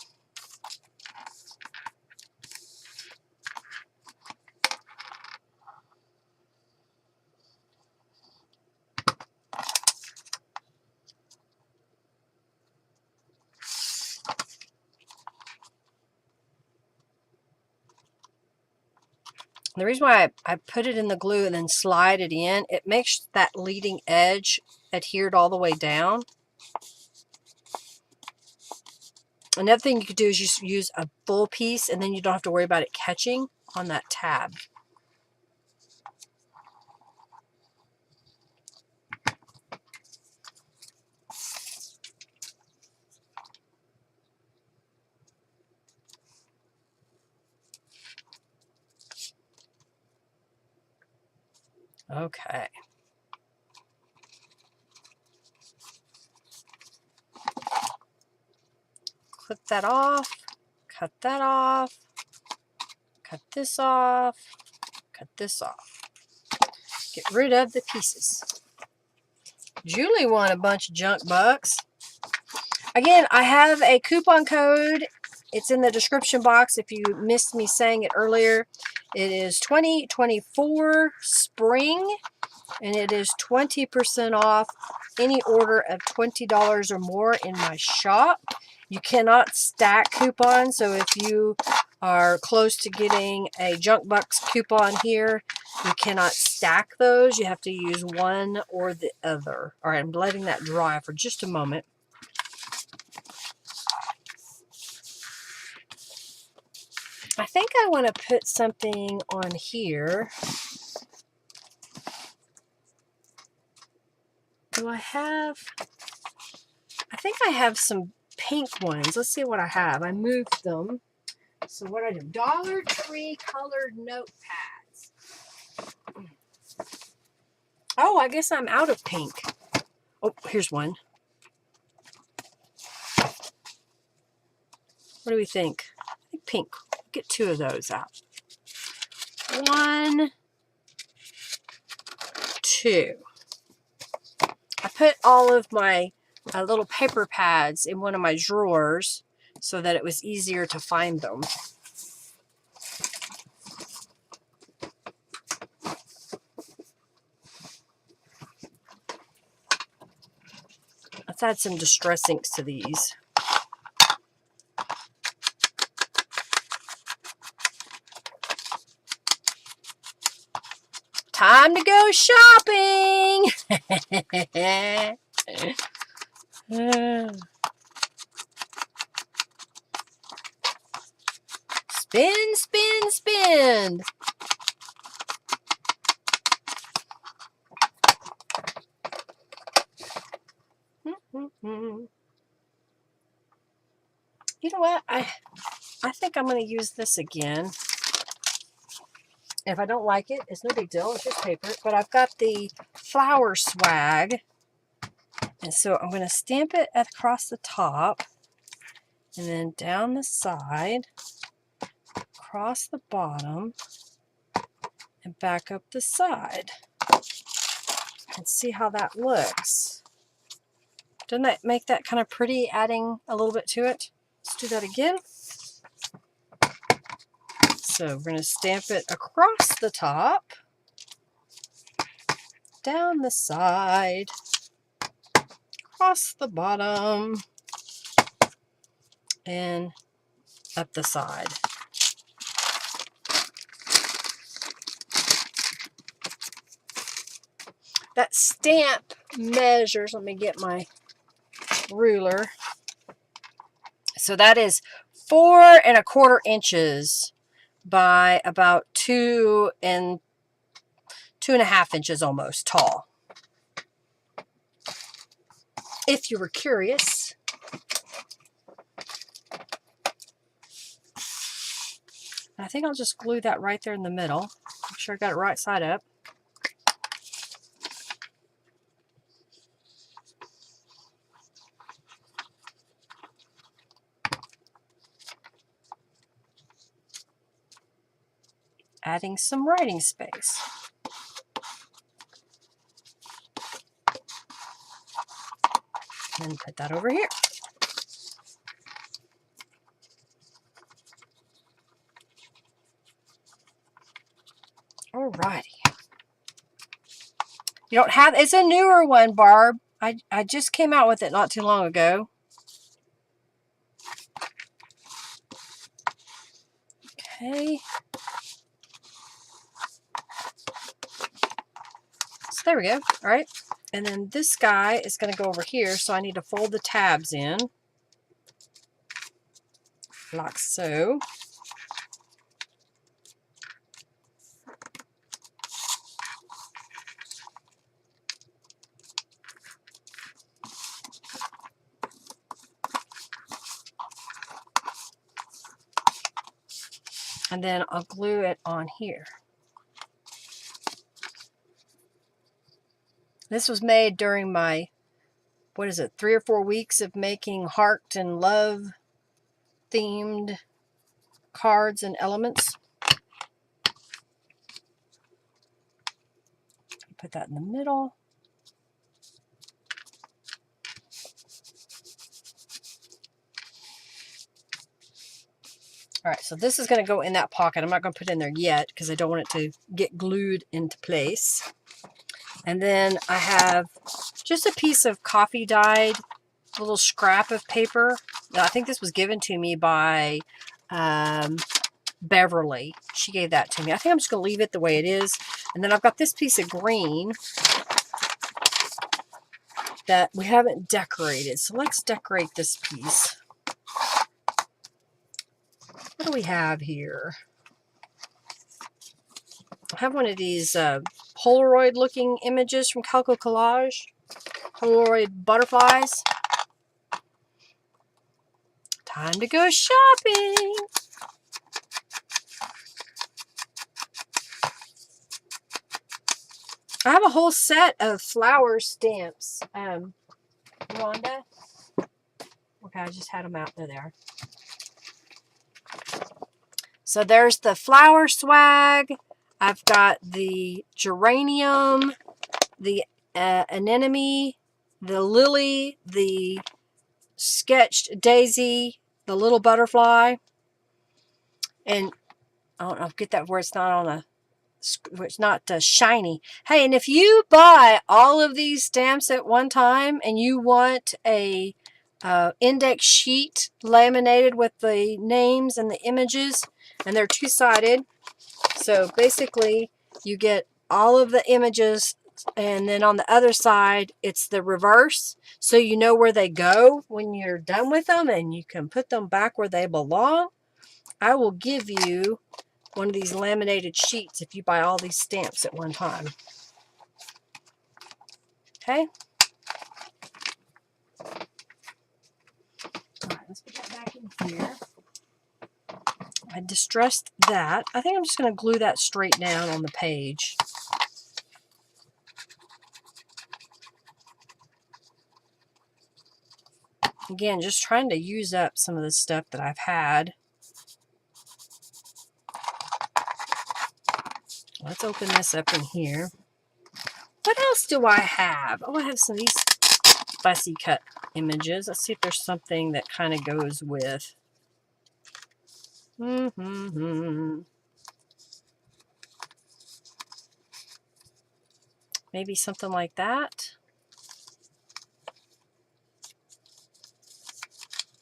The reason why I put it in the glue and then slide it in, it makes that leading edge adhered all the way down. Another thing you could do is just use a full piece, and then you don't have to worry about it catching on that tab. Okay. Clip that off, cut that off, cut this off, cut this off. Get rid of the pieces. Julie won a bunch of junk bucks. Again, I have a coupon code. It's in the description box if you missed me saying it earlier. It is 2024 spring, and it is 20% off any order of $20 or more in my shop. You cannot stack coupons, so if you are close to getting a Junk Bucks coupon here, you cannot stack those. You have to use one or the other. All right, I'm letting that dry for just a moment. I think I want to put something on here. Do I have... I think I have some pink ones. Let's see what I have. I moved them. So what I do? Dollar Tree colored notepads. Oh, I guess I'm out of pink. Oh, here's one. What do we think? I think pink. Get two of those out. 1, 2. I put all of my little paper pads in one of my drawers so that it was easier to find them. Let's add some distress inks to these. Time to go shopping! Spin, spin, spin! You know what? I think I'm going to use this again. If I don't like it, it's no big deal. It's just paper. But I've got the flower swag. And so I'm going to stamp it across the top. And then down the side. Across the bottom. And back up the side. And see how that looks. Doesn't that make that kind of pretty, adding a little bit to it? Let's do that again. So we're going to stamp it across the top, down the side, across the bottom, and up the side. That stamp measures, let me get my ruler. So that is 4 1/4 inches by about 2 2.5 inches almost tall. If you were curious. I think I'll just glue that right there in the middle. Make sure I got it right side up. Adding some writing space. And put that over here. Alrighty. You don't have, it's a newer one, Barb. I just came out with it not too long ago. Okay. So there we go. All right. And then this guy is going to go over here, so I need to fold the tabs in. like so. And then I'll glue it on here. This was made during my, 3 or 4 weeks of making heart and love themed cards and elements. Put that in the middle. All right, so this is going to go in that pocket. I'm not going to put it in there yet because I don't want it to get glued into place. And then I have just a piece of coffee dyed little scrap of paper. I think this was given to me by Beverly. She gave that to me. I think I'm just going to leave it the way it is. And then I've got this piece of green that we haven't decorated. So let's decorate this piece. What do we have here? I have one of these Polaroid looking images from Calico Collage. Polaroid butterflies. Time to go shopping. I have a whole set of flower stamps. Rhonda? Okay, I just had them out. There. So there's the flower swag. I've got the geranium, the anemone, the lily, the sketched daisy, the little butterfly. And I don't know if I get that where it's not on a, it's not shiny. Hey, and if you buy all of these stamps at one time and you want a index sheet laminated with the names and the images, and they're two-sided, so basically you get all of the images, and then on the other side it's the reverse, so you know where they go when you're done with them and you can put them back where they belong. I will give you one of these laminated sheets if you buy all these stamps at one time. Okay? Alright, let's put that back in here. I distressed that. I think I'm just going to glue that straight down on the page. Again, just trying to use up some of the stuff that I've had. Let's open this up in here. What else do I have? Oh, I have some of these fussy cut images. Let's see if there's something that kind of goes with. Maybe something like that.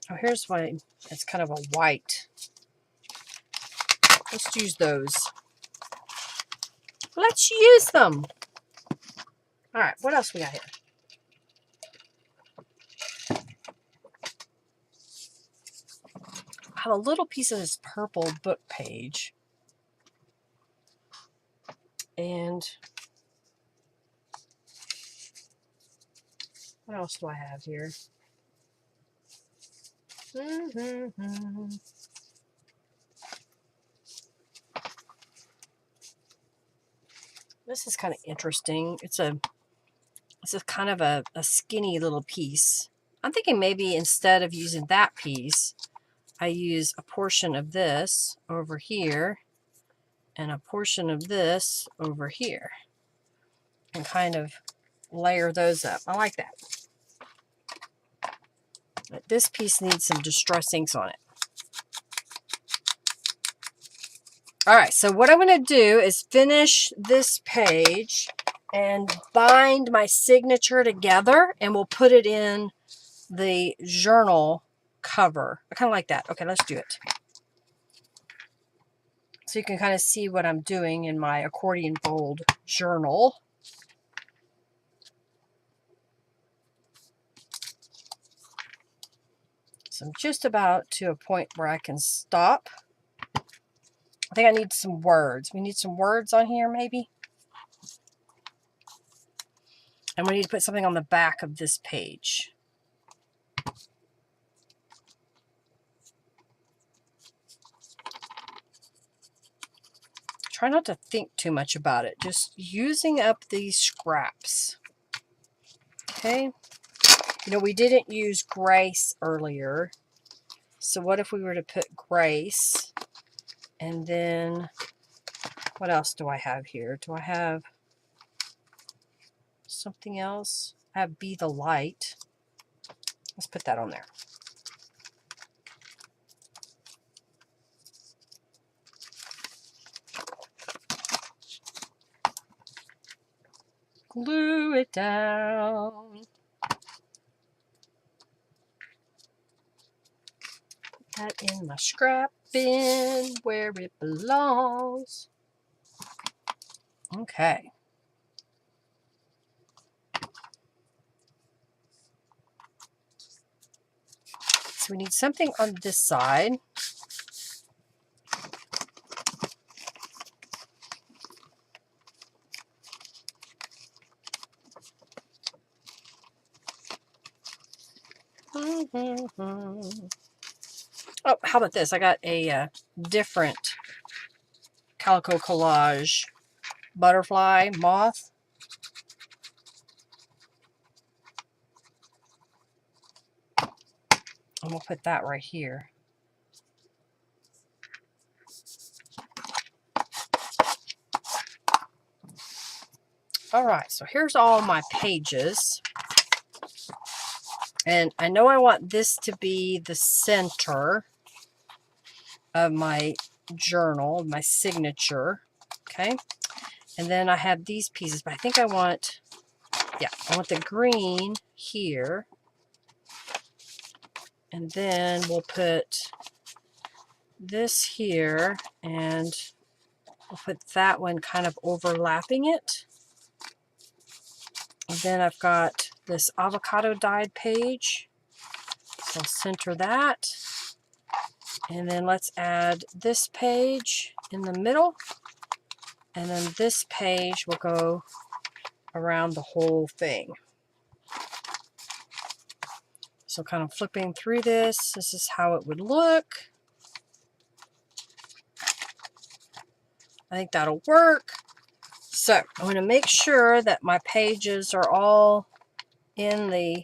Oh, here's one. It's kind of a white. Let's use those. Let's use them. All right, what else we got here? I have a little piece of this purple book page. And what else do I have here? This is kind of interesting. It's a kind of a skinny little piece. I'm thinking maybe instead of using that piece, I use a portion of this over here and a portion of this over here and kind of layer those up. I like that. But this piece needs some distress inks on it. All right, so what I'm going to do is finish this page and bind my signature together, and we'll put it in the journal cover. I kind of like that. Okay, let's do it. So you can kind of see what I'm doing in my Accordion Fold Journal. So I'm just about to a point where I can stop. I think I need some words. We need some words on here maybe. And we need to put something on the back of this page. Try not to think too much about it. Just using up these scraps. Okay. You know, we didn't use Grace earlier. So what if we were to put Grace? And then, what else do I have here? Do I have something else? I have Be the Light. Let's put that on there. Glue it down. Put that in my scrap bin where it belongs. Okay. So we need something on this side. Oh, how about this? I got a different Calico Collage butterfly moth. And we'll put that right here. All right, so here's all my pages. And I know I want this to be the center of my journal, my signature. Okay. And then I have these pieces, but I think I want, yeah, I want the green here. And then we'll put this here, and we'll put that one kind of overlapping it. And then I've got this avocado dyed page. So I'll center that. And then let's add this page in the middle. And then this page will go around the whole thing. So kind of flipping through this, this is how it would look. I think that'll work. So I'm going to make sure that my pages are all in the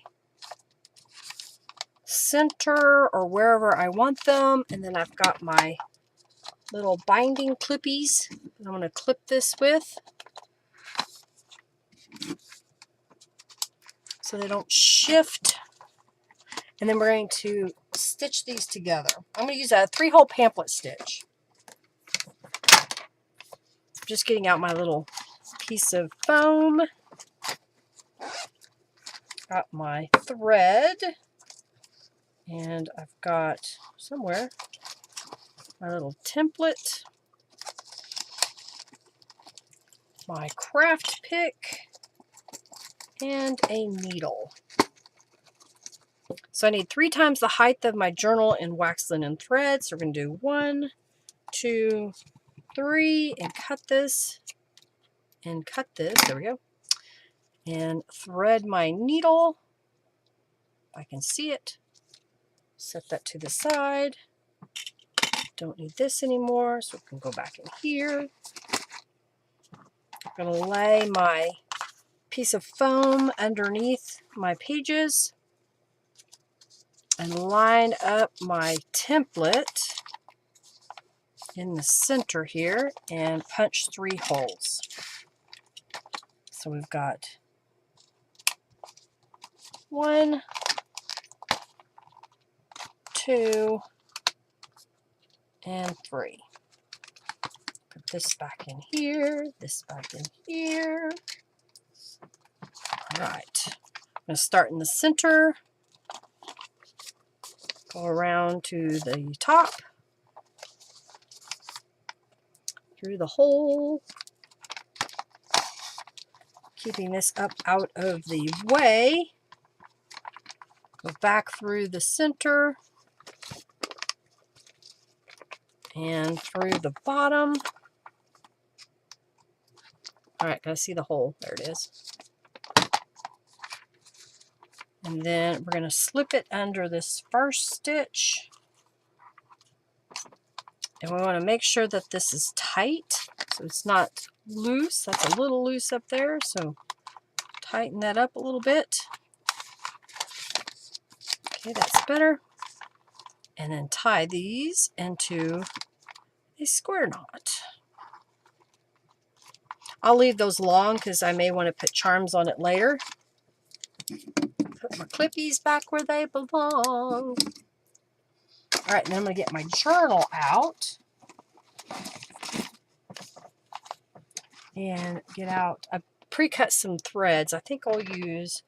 center or wherever I want them. And then I've got my little binding clippies that I'm going to clip this with so they don't shift. And then we're going to stitch these together. I'm going to use a 3-hole pamphlet stitch. Just getting out my little piece of foam. Got my thread. And I've got somewhere my little template. My craft pick. And a needle. So I need 3 times the height of my journal in wax linen thread. So we're going to do 1, 2, 3, and cut this, and cut this. There we go. And thread my needle. If I can see it. Set that to the side. Don't need this anymore, so we can go back in here. I'm going to lay my piece of foam underneath my pages and line up my template in the center here and punch 3 holes. So we've got 1, 2, and 3. Put this back in here, this back in here. All right, I'm going to start in the center, go around to the top, through the hole, keeping this up out of the way. Go back through the center and through the bottom. All right, gotta see the hole. There it is. And then we're going to slip it under this first stitch. And we want to make sure that this is tight, so it's not loose. That's a little loose up there, so tighten that up a little bit. Okay, that's better. And then tie these into a square knot. I'll leave those long because I may want to put charms on it later. Put my clippies back where they belong. All right, then I'm going to get my journal out and get out. I pre-cut some threads. I think I'll use,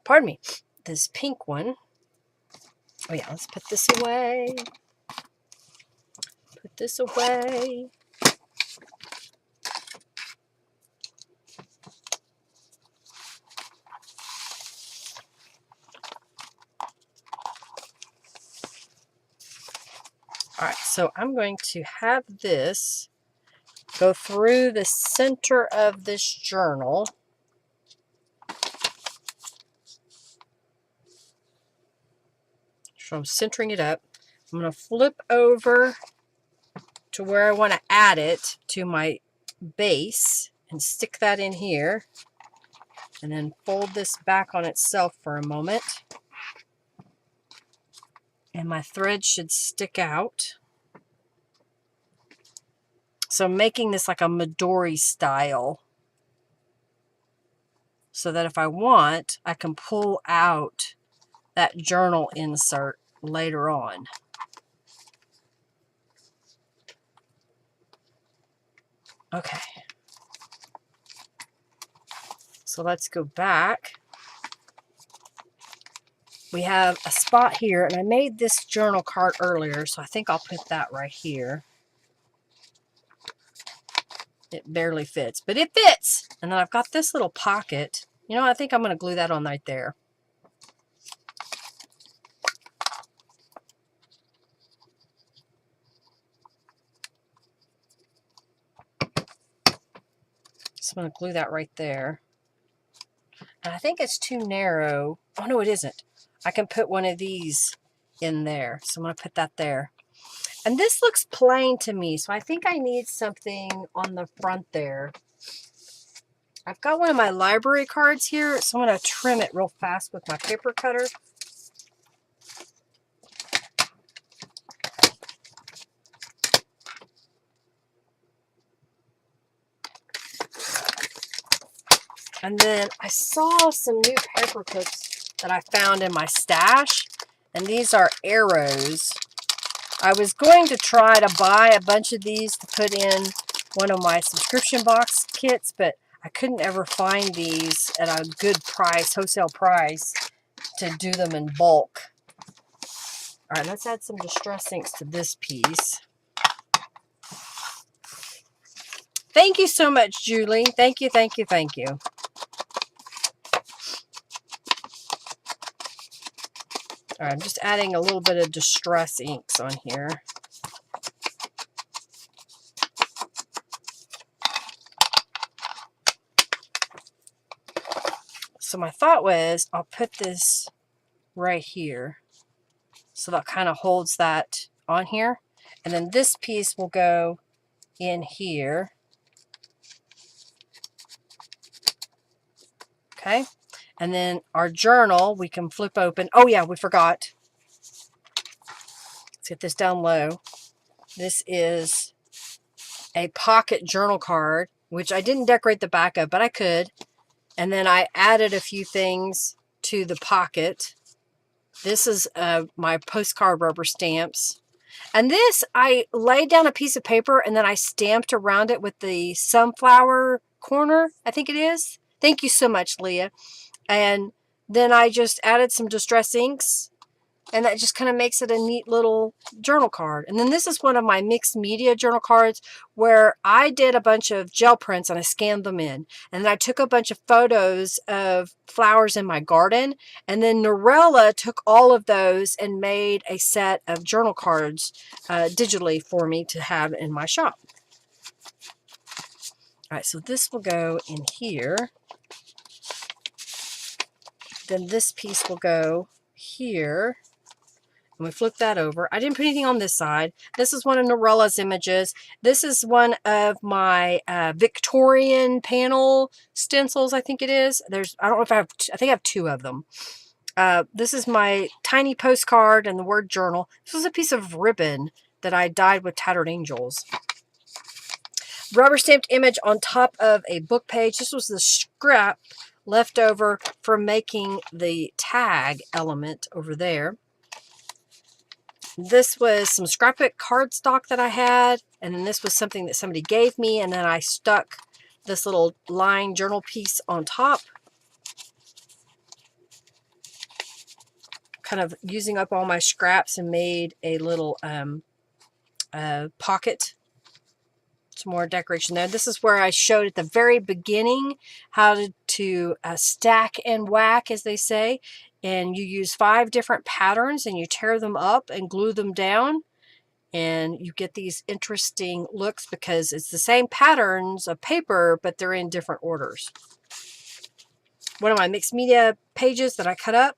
pardon me, this pink one. Oh yeah, let's put this away. Put this away. All right, so I'm going to have this go through the center of this journal. So I'm centering it up. I'm going to flip over to where I want to add it to my base and stick that in here. And then fold this back on itself for a moment. And my thread should stick out. So I'm making this like a Midori style, so that if I want, I can pull out that journal insert later on. Okay. So let's go back. We have a spot here, and I made this journal card earlier, so I think I'll put that right here. It barely fits, but it fits. And then I've got this little pocket. You know, I think I'm going to glue that on right there. So I'm going to glue that right there. And I think it's too narrow. Oh, no, it isn't. I can put one of these in there. So I'm going to put that there. And this looks plain to me, so I think I need something on the front there. I've got one of my library cards here, so I'm going to trim it real fast with my paper cutter. And then I saw some new paper clips that I found in my stash, and these are arrows. I was going to try to buy a bunch of these to put in one of my subscription box kits, but I couldn't ever find these at a good price, wholesale price, to do them in bulk. All right, let's add some distress inks to this piece. Thank you so much, Julie. Thank you, thank you, thank you. All right, I'm just adding a little bit of distress inks on here. So my thought was I'll put this right here. So that kind of holds that on here. And then this piece will go in here. Okay. And then our journal, we can flip open. Oh yeah, we forgot. Let's get this down low. This is a pocket journal card, which I didn't decorate the back of, but I could. And then I added a few things to the pocket. This is my postcard rubber stamps. And this, I laid down a piece of paper and then I stamped around it with the sunflower corner, I think it is. Thank you so much, Leah. And then I just added some distress inks And that just kind of makes it a neat little journal card. And then this is one of my mixed media journal cards where I did a bunch of gel prints and I scanned them in. And then I took a bunch of photos of flowers in my garden. And then Norella took all of those and made a set of journal cards digitally for me to have in my shop. All right, so this will go in here. Then this piece will go here. And we flip that over. I didn't put anything on this side. This is one of Norella's images. This is one of my Victorian panel stencils, I think it is. I don't know if I think I have 2 of them. This is my tiny postcard and the word journal. This was a piece of ribbon that I dyed with Tattered Angels. Rubber stamped image on top of a book page. This was the scrap left over from making the tag element over there. This was some scrapbook cardstock that I had, and then this was something that somebody gave me, and then I stuck this little line journal piece on top, kind of using up all my scraps, and made a little pocket. Some more decoration there. This is where I showed at the very beginning how to stack and whack, as they say. And you use 5 different patterns and you tear them up and glue them down. And you get these interesting looks because it's the same patterns of paper, but they're in different orders. One of my mixed media pages that I cut up.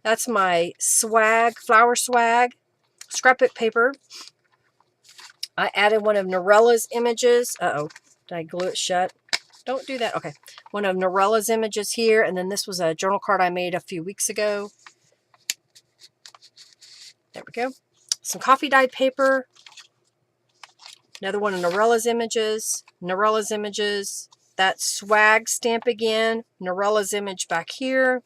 That's my swag, flower swag, scrapbook paper. I added one of Norella's images. Uh-oh, did I glue it shut? Don't do that. Okay, one of Norella's images here, and then this was a journal card I made a few weeks ago. There we go. Some coffee dyed paper. Another one of Norella's images. Norella's images. That swag stamp again. Norella's image back here.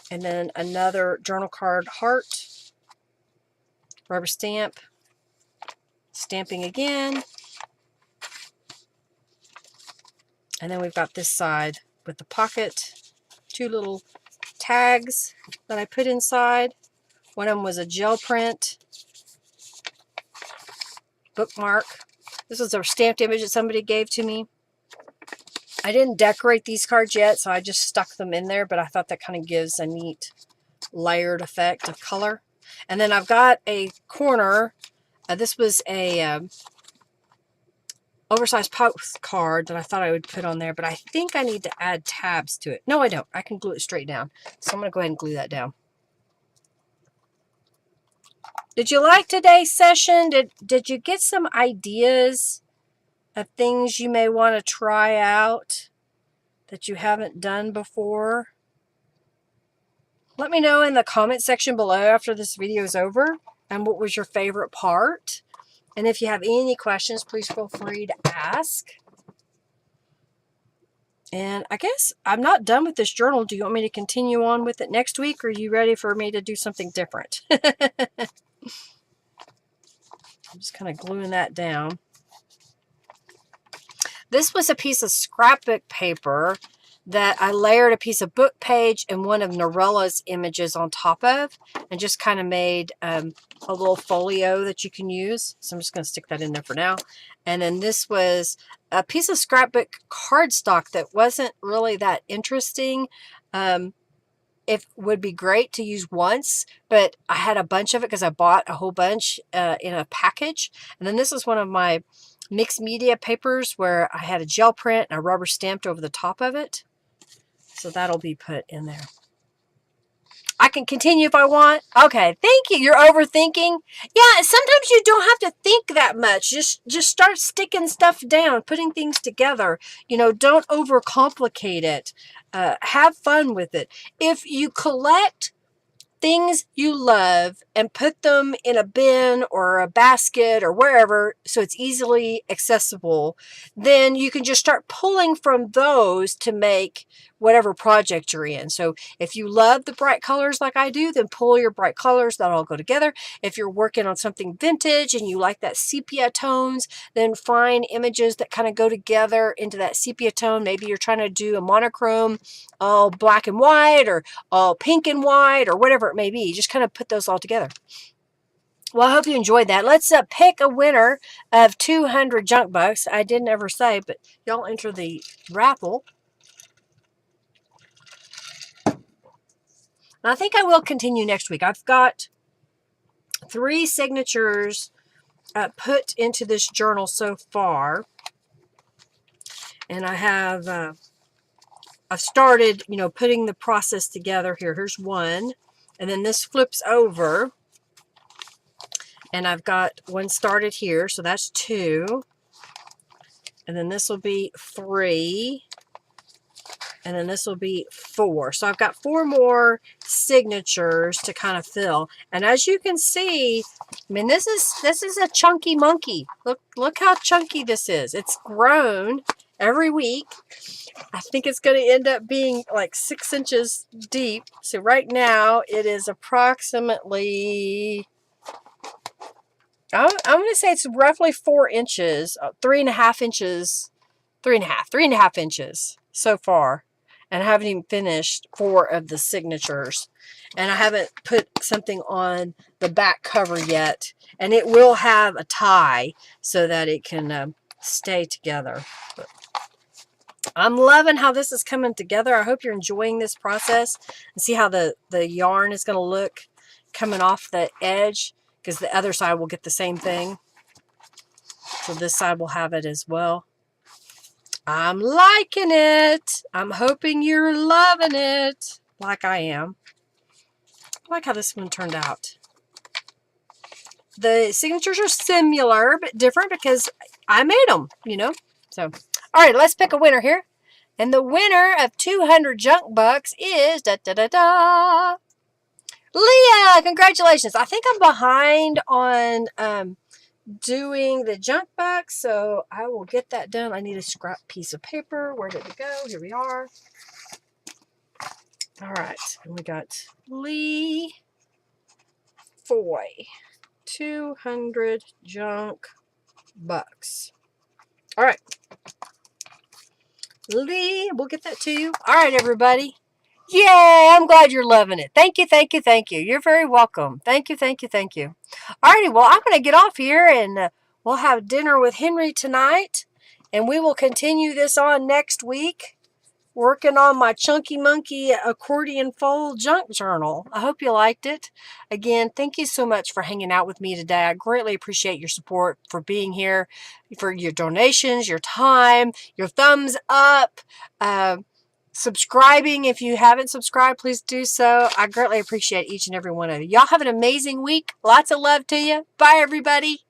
And then another journal card heart. Rubber stamp. Stamping again. And then we've got this side with the pocket. 2 little tags that I put inside. One of them was a gel print bookmark. This was a stamped image that somebody gave to me. I didn't decorate these cards yet, so I just stuck them in there, but I thought that kind of gives a neat layered effect of color. And then I've got a corner. This was a oversized postcard that I thought I would put on there, but I think I need to add tabs to it. No, I don't. I can glue it straight down. So I'm going to go ahead and glue that down. Did you like today's session? Did you get some ideas of things you may want to try out that you haven't done before? Let me know in the comment section below after this video is over, and what was your favorite part. And if you have any questions, please feel free to ask. And I guess I'm not done with this journal. Do you want me to continue on with it next week, or are you ready for me to do something different? I'm just kind of gluing that down. This was a piece of scrapbook paper that I layered a piece of book page and one of Norella's images on top of, and just kind of made a little folio that you can use. So I'm just going to stick that in there for now. And then this was a piece of scrapbook cardstock that wasn't really that interesting. It would be great to use once, but I had a bunch of it because I bought a whole bunch in a package. And then this is one of my mixed media papers where I had a gel print and a rubber stamped over the top of it. So that'll be put in there. I can continue if I want. Okay, thank you. You're overthinking. Yeah, sometimes you don't have to think that much. Just start sticking stuff down, putting things together. You know, don't overcomplicate it. Have fun with it. If you collect things you love and put them in a bin or a basket or wherever so it's easily accessible, then you can just start pulling from those to make whatever project you're in. So if you love the bright colors like I do, then pull your bright colors that all go together. If you're working on something vintage and you like that sepia tones, then find images that kind of go together into that sepia tone. Maybe you're trying to do a monochrome, all black and white or all pink and white or whatever it may be. Just kind of put those all together. Well, I hope you enjoyed that. Let's pick a winner of 200 junk bucks. I didn't ever say, but y'all enter the raffle. And I think I will continue next week. I've got 3 signatures put into this journal so far. And I have, I've started, putting the process together here. Here's one. And then this flips over. And I've got one started here, so that's 2. And then this will be 3. And then this will be 4. So I've got 4 more signatures to kind of fill. And as you can see, I mean, this is a chunky monkey. Look how chunky this is. It's grown every week. I think it's going to end up being like 6 inches deep. So right now it is approximately, I'm going to say it's roughly 4 inches, 3.5 inches, 3.5 inches so far. And I haven't even finished 4 of the signatures. And I haven't put something on the back cover yet. And it will have a tie so that it can stay together. But I'm loving how this is coming together. I hope you're enjoying this process. And see how the yarn is going to look coming off the edge. Because the other side will get the same thing. So this side will have it as well. I'm liking it. I'm hoping you're loving it like I am. I like how this one turned out. The signatures are similar but different because I made them, So, all right, let's pick a winner here. And the winner of 200 junk bucks is Leah. Congratulations. I think I'm behind on doing the junk box, so I will get that done. I need a scrap piece of paper. Where did it go? Here we are. All right, and we got Lee Foy, 200 junk bucks. All right, Lee, we'll get that to you. All right, everybody. Yay, I'm glad you're loving it. Thank you, thank you, thank you. You're very welcome. Thank you, thank you, thank you. Alrighty, well, I'm going to get off here and we'll have dinner with Henry tonight. And we will continue this on next week, working on my Chunky Monkey Accordion Fold Junk Journal. I hope you liked it. Again, thank you so much for hanging out with me today. I greatly appreciate your support, for being here, for your donations, your time, your thumbs up, subscribing. If you haven't subscribed, please do so. I greatly appreciate each and every one of you. Y'all have an amazing week. Lots of love to you. Bye, everybody.